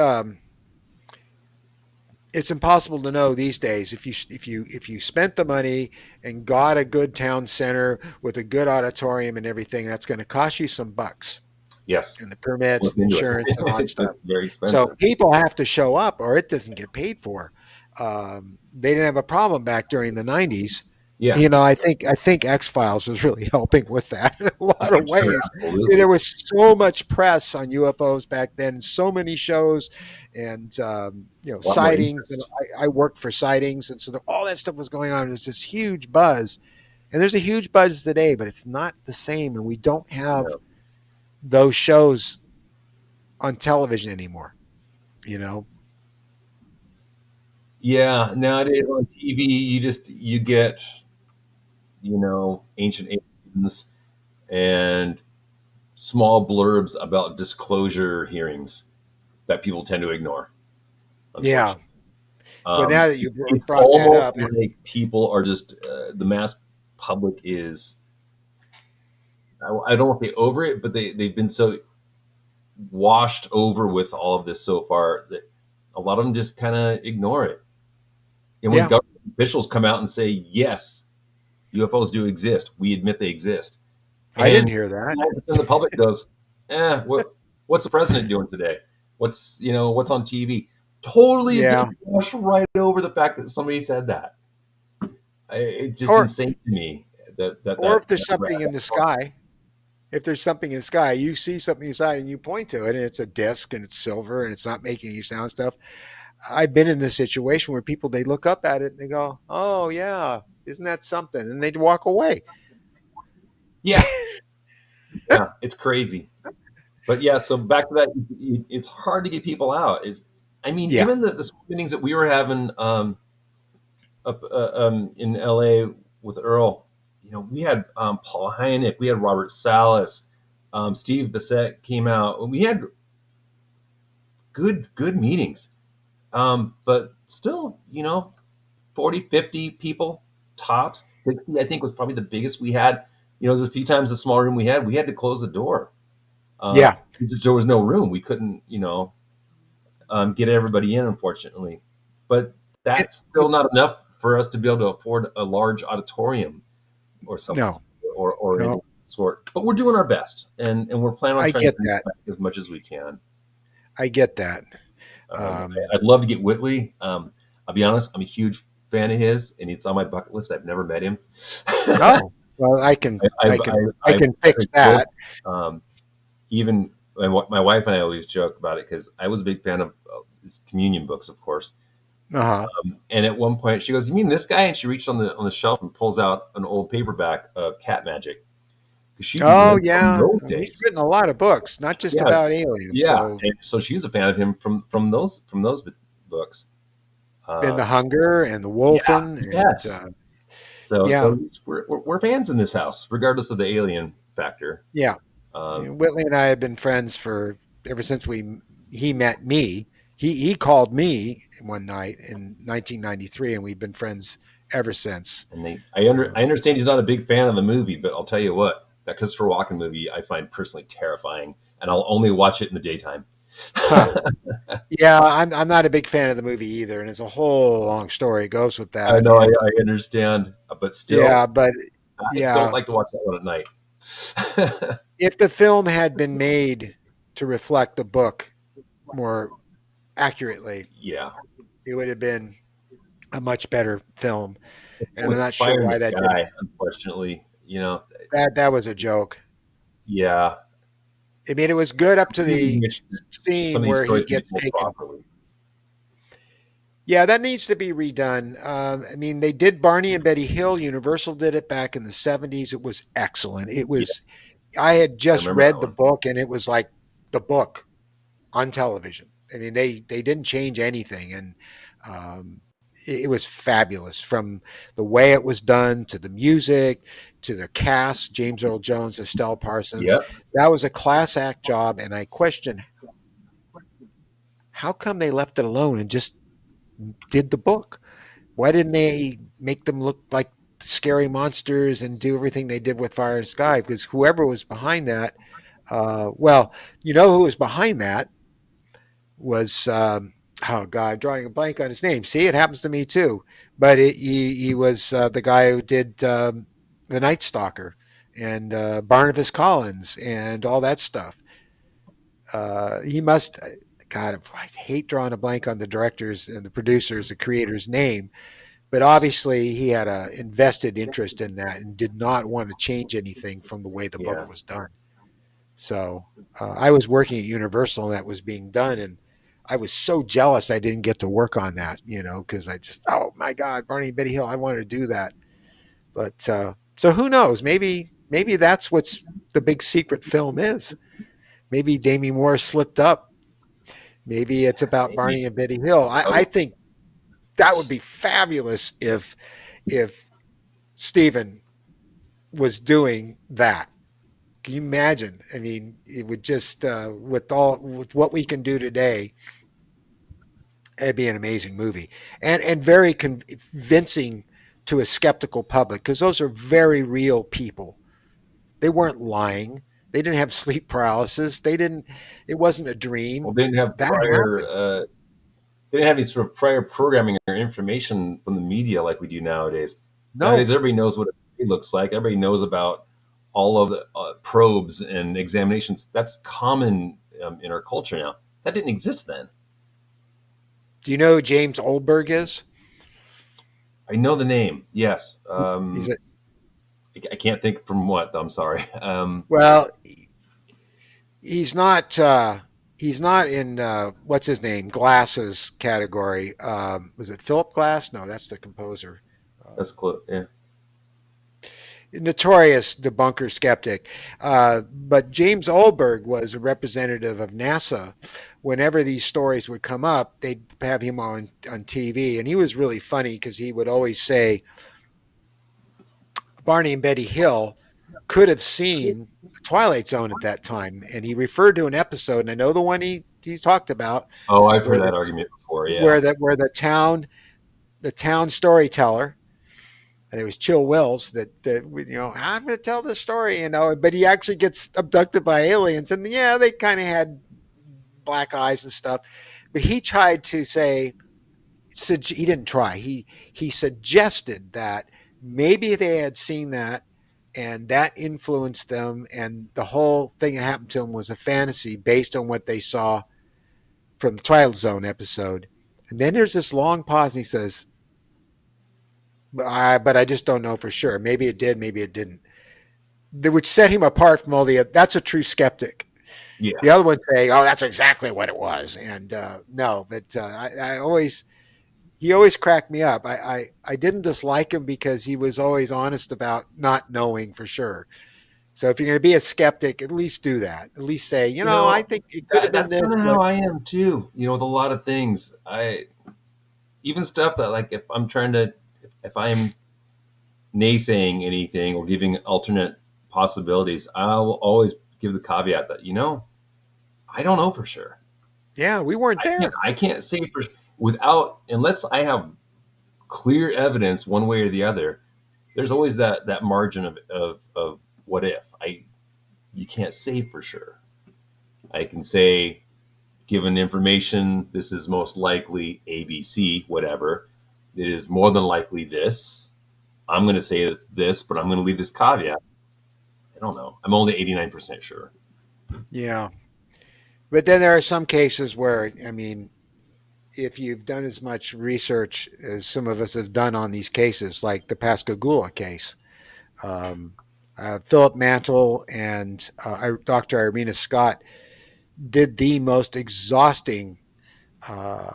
It's impossible to know these days if you spent the money and got a good town center with a good auditorium and everything. That's going to cost you some bucks Yes, and the permits look and into it. insurance and all that stuff. It's very So expensive. people have to show up or it doesn't get paid for. They didn't have a problem back during the 90s. Yeah, I think X Files was really helping with that in a lot of I'm sure, ways. There absolutely. was so much press on UFOs back then, so many shows, and A lot more sightings. And interest. I worked for sightings, and so all that stuff was going on. It was this huge buzz, and there's a huge buzz today, but it's not the same, and we don't have No. those shows on television anymore. You know, Yeah, nowadays on TV, you get ancient aliens and small blurbs about disclosure hearings that people tend to ignore, Yeah. unfortunately. Well, now that you It's brought that almost up, like people are just the mass public is. I don't want to say over it, but they've been so washed over with all of this so far that a lot of them just kind of ignore it. And when yeah, government officials come out and say, yes, UFOs do exist, we admit they exist, I didn't and hear that. 99% of the public goes, what's the president doing today? What's on TV? Totally Yeah. just wash right over the fact that somebody said that. It's just Or insane to me or if there's that something in the sky, if there's something in the sky, you see something in the sky and you point to it, and it's a disc and it's silver and it's not making any sound stuff. I've been in this situation where people they look up at it and they go, "Oh yeah, isn't that something?" And they walk away. yeah, yeah, it's crazy. But yeah, so back to that, it's hard to get people out. I mean, Yeah, even the meetings that we were having up in LA with Earl, we had Paul Hynek, we had Robert Salas, Steve Bissett came out. We had good meetings, but still, 40, 50 people tops. 60, I think, was probably the biggest we had. There's a few times the small room we had. We had to close the door. yeah. There was no room. We couldn't, get everybody in, unfortunately. But It, that's still not enough for us to be able to afford a large auditorium or something, no, or no, anything of the sort. But we're doing our best, and we're planning on I trying to get bring that. back as much as we can. I get that. Um, I'd love to get Whitley. I'll be honest, I'm a huge fan of his, and it's on my bucket list. I've never met him. oh, well, I I've can fix read that. books. Even my wife and I always joke about it because I was a big fan of his communion books, of course. Uh huh. And at one point, she goes, "You mean this guy?" And she reached on the shelf and pulls out an old paperback of Cat Magic because she Oh loved from yeah, those he's days. written a lot of books, not just Yeah, about aliens. yeah. So And so she's a fan of him from those books. in Uh, the Hunger and the yeah, Wolfen and yes. So yeah, we're fans in this house, regardless of the alien factor. yeah. Um, Whitley and I have been friends for ever since he met me. He called me one night in 1993, and we've been friends ever since. and I Um, understand he's not a big fan of the movie, but I'll tell you what, that Christopher Walken movie I find personally terrifying, and I'll only watch it in the daytime. huh. Yeah, I'm not a big fan of the movie either, and it's a whole long story. It goes with I that, know, and I understand, but still, yeah, but I don't yeah, like to watch that one at night. if the film had been made to reflect the book more accurately, Yeah, it would have been a much better film. And I'm with not sure Fire in the why that didn't. Sky, unfortunately, That was a joke. yeah, I mean, it was good up to I really the wish that some scene of these where he stories could be gets told taken. properly. Yeah, that needs to be redone. I mean, they did Barney and Betty Hill. Universal did it back in the 70s. It was excellent. It Yeah, was, I had I just remember that read the one. book and it was like the book on television. I mean, they didn't change anything. And um, it was fabulous from the way it was done to the music to the cast, James Earl Jones, Estelle Parsons. Yep. That was a class act job. And I question how come they left it alone and just did the book? Why didn't they make them look like scary monsters and do everything they did with Fire and Sky? Because whoever was behind that, well, you know who was behind that was, oh God, drawing a blank on his name. See, it happens to me too. But he was the guy who did The Night Stalker and Barnabas Collins and all that stuff. He must. God, I hate drawing a blank on the directors and the producers, the creator's name, but obviously he had a invested interest in that and did not want to change anything from the way the book Yeah. was done. So I was working at Universal and that was being done, and I was so jealous I didn't get to work on that, because I just, oh my God, Barney and Betty Hill, I wanted to do that. But so who knows? Maybe that's what's the big secret film is. Maybe Demi Moore slipped up. Maybe it's about Maybe. Barney and Betty Hill. I Oh, think that would be fabulous if Stephen. was doing that. Can you imagine? I mean, it would just with what we can do today, it'd be an amazing movie and very convincing to a skeptical public because those are very real people. They weren't lying. They didn't have sleep paralysis. They didn't. It wasn't a Well, dream. they didn't have That prior. happened. They didn't have any sort of prior programming or information from the media like we do nowadays. Nowadays, No. everybody knows what it looks like. Everybody knows about all of the probes and examinations. That's common in our culture now. That didn't exist then. Do you know who James Oldberg is? I know the name. Yes. He's a I can't think from what. I'm sorry. well. He's not. He's not in what's his name glasses category. Was it Philip Glass? No, that's the composer. That's close. Yeah. Notorious debunker skeptic. But James Oldberg was a representative of NASA. Whenever these stories would come up, they'd have him on TV, and he was really funny because he would always say Barney and Betty Hill could have seen the Twilight Zone at that time, and he referred to an episode, and I know the one he's talked about Oh, I've heard where that the argument before. Yeah. where the town storyteller, and it was Chill Wills that I'm going to tell this story, but he actually gets abducted by aliens, and yeah, they kind of had black eyes and stuff, but he tried to say, he didn't try, he suggested that maybe they had seen that and that influenced them, and the whole thing that happened to them was a fantasy based on what they saw from the Twilight Zone episode. And then there's this long pause, and he says, but I just don't know for sure. Maybe it did, maybe it didn't. Which set him apart from all the. That's a true skeptic. Yeah. The other ones say, "Oh, that's exactly what it was," and no. But I always he always cracked me up. I didn't dislike him because he was always honest about not knowing for sure. So if you're going to be a skeptic, at least do that. At least say, You I know, think it could have been that's this, kind of how but I am too. With a lot of things, I even stuff that like if I'm naysaying anything or giving alternate possibilities, I'll always give the caveat that I don't know for sure. yeah, we weren't I can't there. I can't say for without unless I have clear evidence one way or the other. There's always that margin of what if. You can't say for sure. I can say, given information, this is most likely ABC, whatever. It is more than likely this. I'm going to say it's this, but I'm going to leave this caveat. I don't know. I'm only 89% sure. Yeah, but then there are some cases where, I mean, if you've done as much research as some of us have done on these cases, like the Pascagoula case, um, Philip Mantle and Dr. Irena Scott did the most exhausting, uh,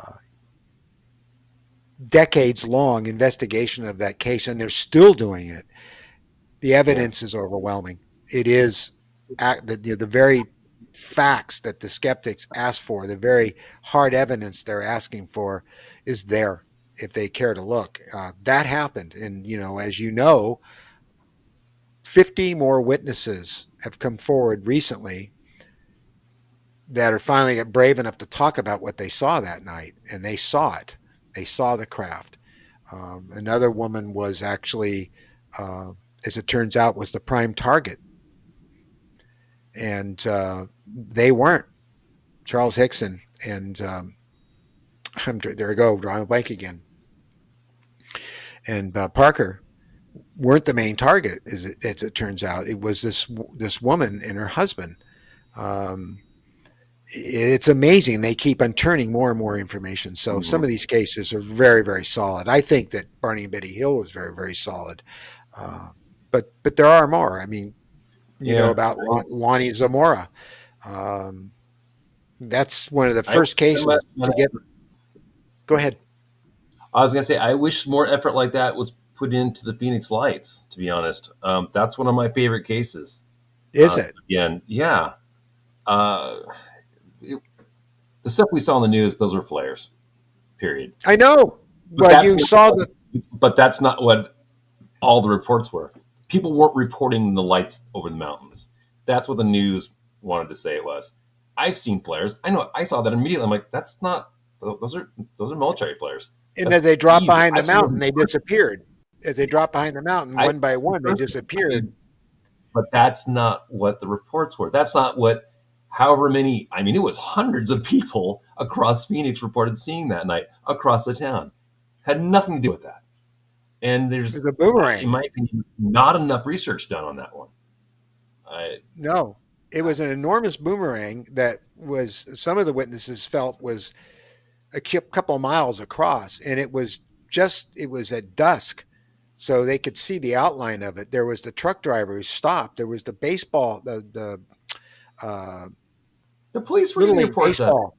decades long investigation of that case, and they're still doing it. The Yeah. evidence is overwhelming. It is the very facts that the skeptics ask for, the very hard evidence they're asking for, is there if they care to look. That happened, and as 50 more witnesses have come forward recently that are finally brave enough to talk about what they saw that night, and they saw it. They saw the craft. Another woman was actually, uh, as it turns out, was the prime target, and they weren't. Charles Hickson and there we go, drawing a blank again, and Parker weren't the main target. As it turns out, it was this woman and her husband. Um, it's amazing. They keep on turning more and more information. So some Hmm. of these cases are very, very solid. I think that Barney and Betty Hill was very, very solid. Uh, but there are more. I mean, Yeah. about Lonnie Zamora. Um, that's one of the I, first cases to get. Go ahead. I was gonna say I wish more effort like that was put into the Phoenix Lights. To be honest, that's one of my favorite cases. Is it? Again, yeah. Uh, it- the stuff we saw in the news, those were flares. Period. I know. But Well, that's you saw the. but that's not what all the reports were. people weren't reporting the lights over the mountains. That's what the news wanted to say it was. I've seen flares. I know. I saw that immediately. I'm like, that's not. Those are military flares. And as That's they dropped easy. behind the I've seen mountain, them. they disappeared. As they dropped behind the mountain, I've one by seen them one, in they person. I disappeared. mean, but that's not what the reports were. That's not what. However many. I mean, it was hundreds of people across Phoenix reported seeing that night across the town. Had nothing to do with that. And It there's, was a in boomerang. my opinion, not enough research done on that one. I, No, it was an enormous boomerang that was, some of the witnesses felt was a couple miles across, and it was at dusk, so they could see the outline of it. There was the truck driver who stopped. There was the baseball, the the police were little getting league reports of it. baseball,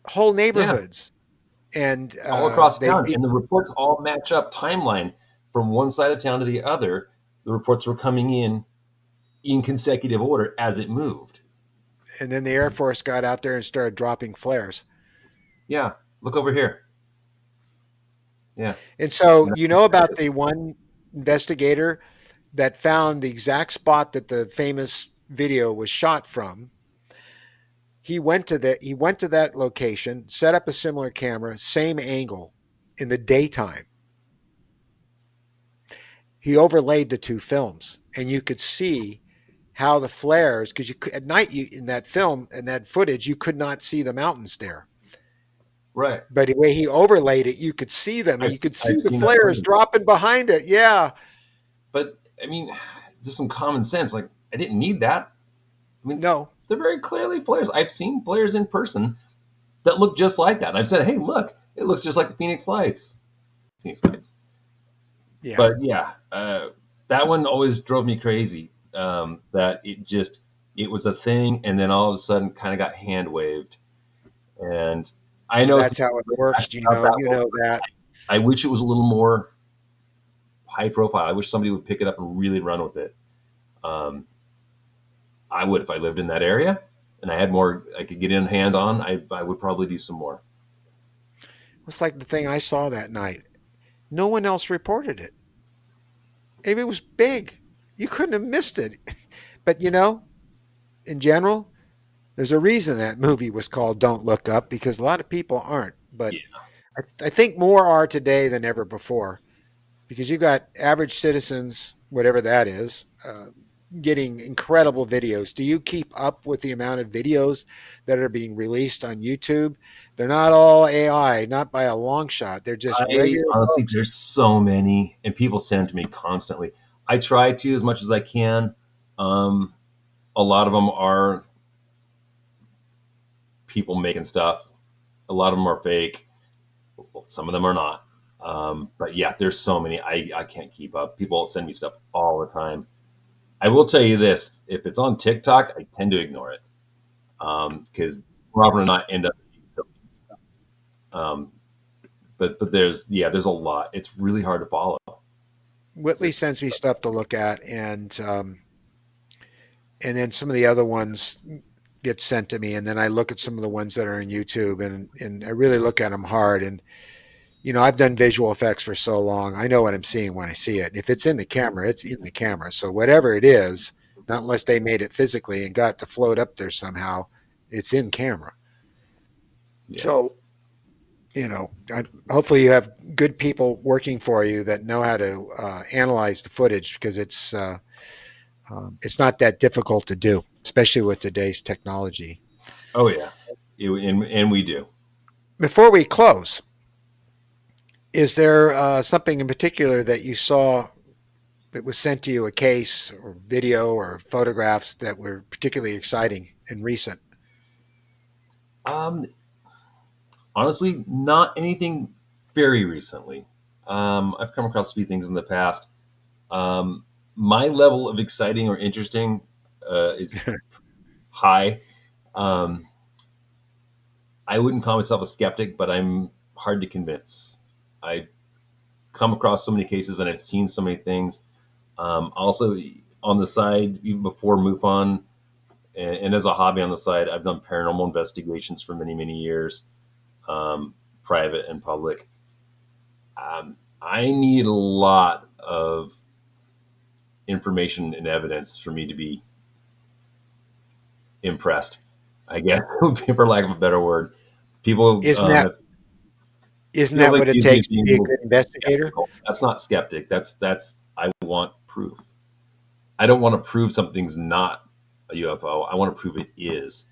whole Yeah, neighborhoods, and all across they town, and the reports all match up timeline from one side of town to the other. The reports were coming in consecutive order as it moved. and then the Air Force got out there and started dropping flares. Yeah, look over here. Yeah, And so and you know there it about is. the one investigator that found the exact spot that the famous video was shot from. He went to that location, set up a similar camera, same angle in the daytime. He overlaid the two films, and you could see how the flares, because you could, at night in that film and that footage you could not see the mountains there, Right. but the way he overlaid it you could see them, and you could see I've the seen that flares footage, dropping behind it. Yeah. but I mean, just some common sense. Like I didn't need that. I mean, No. they're very clearly flares. I've seen flares in person that look just like that. And I've said, hey, look, it looks just like the Phoenix Lights. Phoenix Lights. Yeah. But yeah, that one always drove me crazy. That it was a thing, and then all of a sudden, kind of got hand waved. And I Well, know that's some how it people works, bash about Gino. that You one. know that. I wish it was a little more high profile. I wish somebody would pick it up and really run with it. Um, I would if I lived in that area and I had more. I could get in hands on. I would probably do some more. It's like the thing I saw that night. No one else reported it. It was big. You couldn't have missed it. But in general, there's a reason that movie was called Don't Look Up, because a lot of people aren't. But Yeah. I think more are today than ever before, because you got average citizens, whatever that is, getting incredible videos. Do you keep up with the amount of videos that are being released on YouTube? They're not all AI, not by a long shot. They're just I regular honestly, folks. there's so many, and people send to me constantly. I try to as much as I can. Um, a lot of them are people making stuff. A lot of them are fake. Some of them are not. But yeah, there's so many. I can't keep up. People send me stuff all the time. I will tell you this: if it's on TikTok, I tend to ignore it because Robert and I end up being so. Um, but there's a lot. It's really hard to follow. Whitley It's sends me stuff to look at, and then some of the other ones get sent to me, and then I look at some of the ones that are on YouTube, and I really look at them hard. And I've done visual effects for so long, I know what I'm seeing when I see it. If it's in the camera, it's in the camera. So whatever it is, not unless they made it physically and got to float up there somehow, it's in camera. yeah. So hopefully you have good people working for you that know how to analyze the footage, because it's not that difficult to do, especially with today's technology. Oh yeah. And we do. Before we close, is there something in particular that you saw that was sent to you, a case or video or photographs that were particularly exciting and recent? Um, honestly, not anything very recently. I've come across a few things in the past. Um, my level of exciting or interesting is high. Um, I wouldn't call myself a skeptic, but I'm hard to convince. I come across so many cases and I've seen so many things. Also, on the side, even before MUFON, and as a hobby on the side, I've done paranormal investigations for many, many years, private and public. I need a lot of information and evidence for me to be impressed, I guess, for lack of a better word. People Isn't that isn't feels that like what it these days takes to being a be a little good investigator? skeptical. That's not skeptic. That's I want proof. I don't want to prove something's not a UFO. I want to prove it is.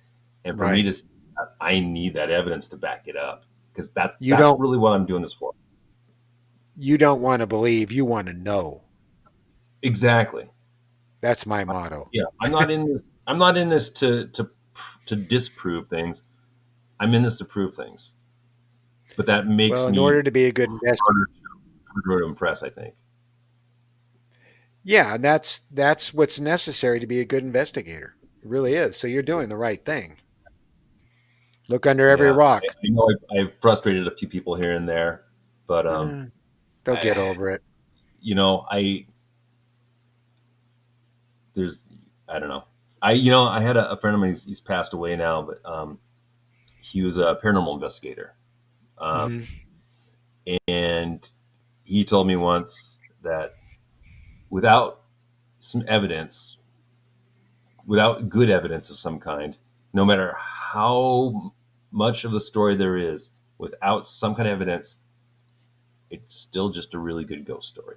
And for me Right. to see that, I need that evidence to back it up because You that's don't really what I'm doing this for. you don't want to believe, you want to know. Exactly. That's my motto. Yeah. I'm not in this. I'm not in this to disprove things. I'm in this to prove things. But that makes Well, in me order to be a good investigator, harder to impress. I think. yeah, and that's what's necessary to be a good investigator. It really is. So you're doing the right thing. Look under every Yeah. rock. I know I've frustrated a few people here and there, but Eh, they'll get I, over it. I there's I don't know. I had a friend of mine. He's passed away now, but he was a paranormal investigator, um, Hmm. and he told me once that without some evidence, without good evidence of some kind, no matter how much of the story there is, without some kind of evidence, it's still just a really good ghost story.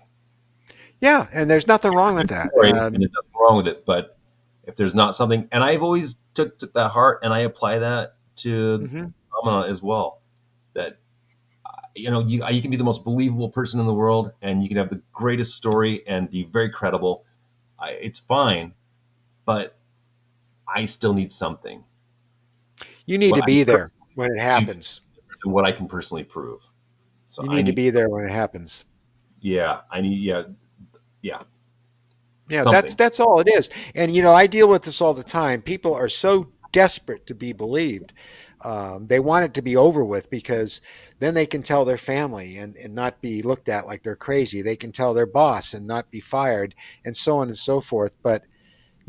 Yeah, and there's nothing wrong with Good that. story, and there's nothing wrong with it, but if there's not something, and I've always took that heart, and I apply that to Mhm. phenomena as well. That you can be the most believable person in the world, and you can have the greatest story and be very credible. It's fine, but I still need something. You need What to I be there personally when it believe happens. and what I can personally prove. So You I need to need, be there when it happens. yeah, I need, yeah, yeah, Yeah, that's something. that's all it is. And I deal with this all the time. People are so desperate to be believed. They want it to be over with because then they can tell their family and not be looked at like they're crazy. They can tell their boss and not be fired and so on and so forth. But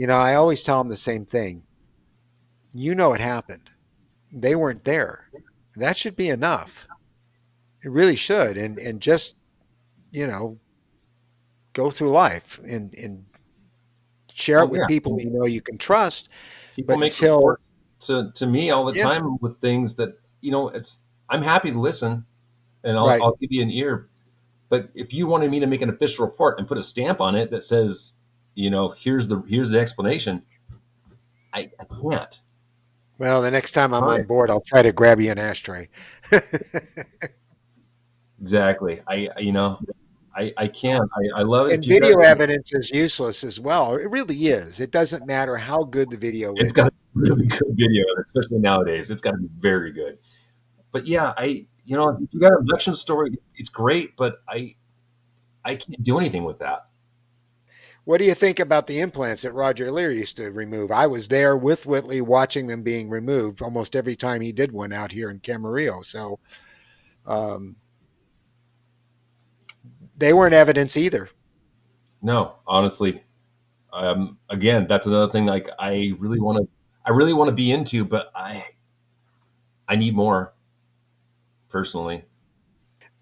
I always tell them the same thing. It happened. They weren't there. That should be enough. It really should. And just, you know, go through life and share Oh it with yeah, people you can trust. people But make until, reports to me all the yeah, time with things that it's. I'm happy to listen, and right. I'll give you an ear. But if you wanted me to make an official report and put a stamp on it that says, here's the explanation, I can't. Well, the next time I'm Right. on board, I'll try to grab you an ashtray. Exactly. I can't. I love it if And you guys. video evidence is useless as well. It really is. It doesn't matter how good the video It's is. got a really good video, especially nowadays. It's got to be very good. But yeah, if you got an abduction story, it's great, but I can't do anything with that. What do you think about the implants that Roger Lear used to remove? I was there with Whitley watching them being removed almost every time he did one out here in Camarillo. So um, they weren't evidence either. No, honestly, again, that's another thing. Like I really want to be into, but I need more personally.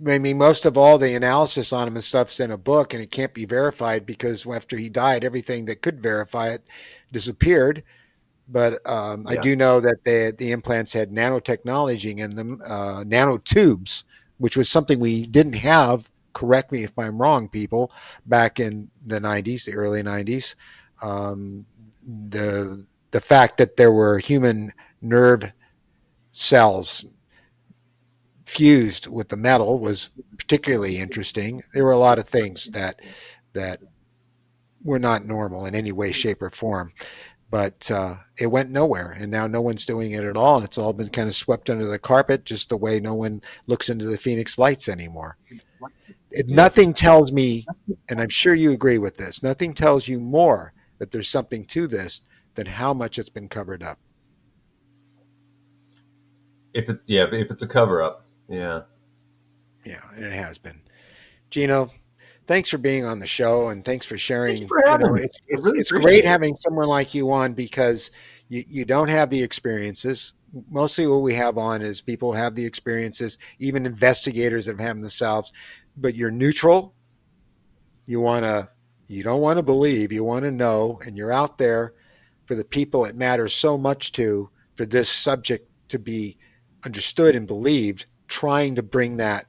I mean, most of all the analysis on him and stuff's in a book, and it can't be verified because after he died, everything that could verify it disappeared. But I Yeah, do know that the implants had nanotechnology in them, nanotubes, which was something we didn't have. Correct me if I'm wrong, people. Back in the '90s, the early '90s, um, the fact that there were human nerve cells fused with the metal was particularly interesting. There were a lot of things that were not normal in any way, shape, or form. But it went nowhere, and now no one's doing it at all, and it's all been kind of swept under the carpet, just the way no one looks into the Phoenix Lights anymore. yeah. Nothing tells me, and I'm sure you agree with this. Nothing tells you more that there's something to this than how much it's been covered up. If it's a cover up, yeah. Yeah, and it has been. Gino, thanks for being on the show and thanks for Thank you sharing. for having me. It's I it's really it's great appreciate it. having someone like you on because you don't have the experiences. Mostly what we have on is people have the experiences, even investigators that have them themselves, but you're neutral. You want to You don't want to believe, you want to know, and you're out there for the people it matters so much to, for this subject to be understood and believed, trying to bring that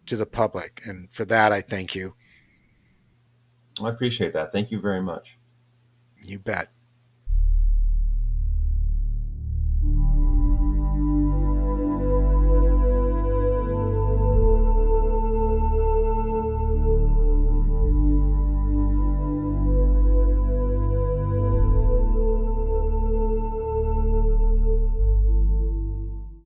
to the public. And for that, I thank you. I appreciate that. Thank you very much. You bet.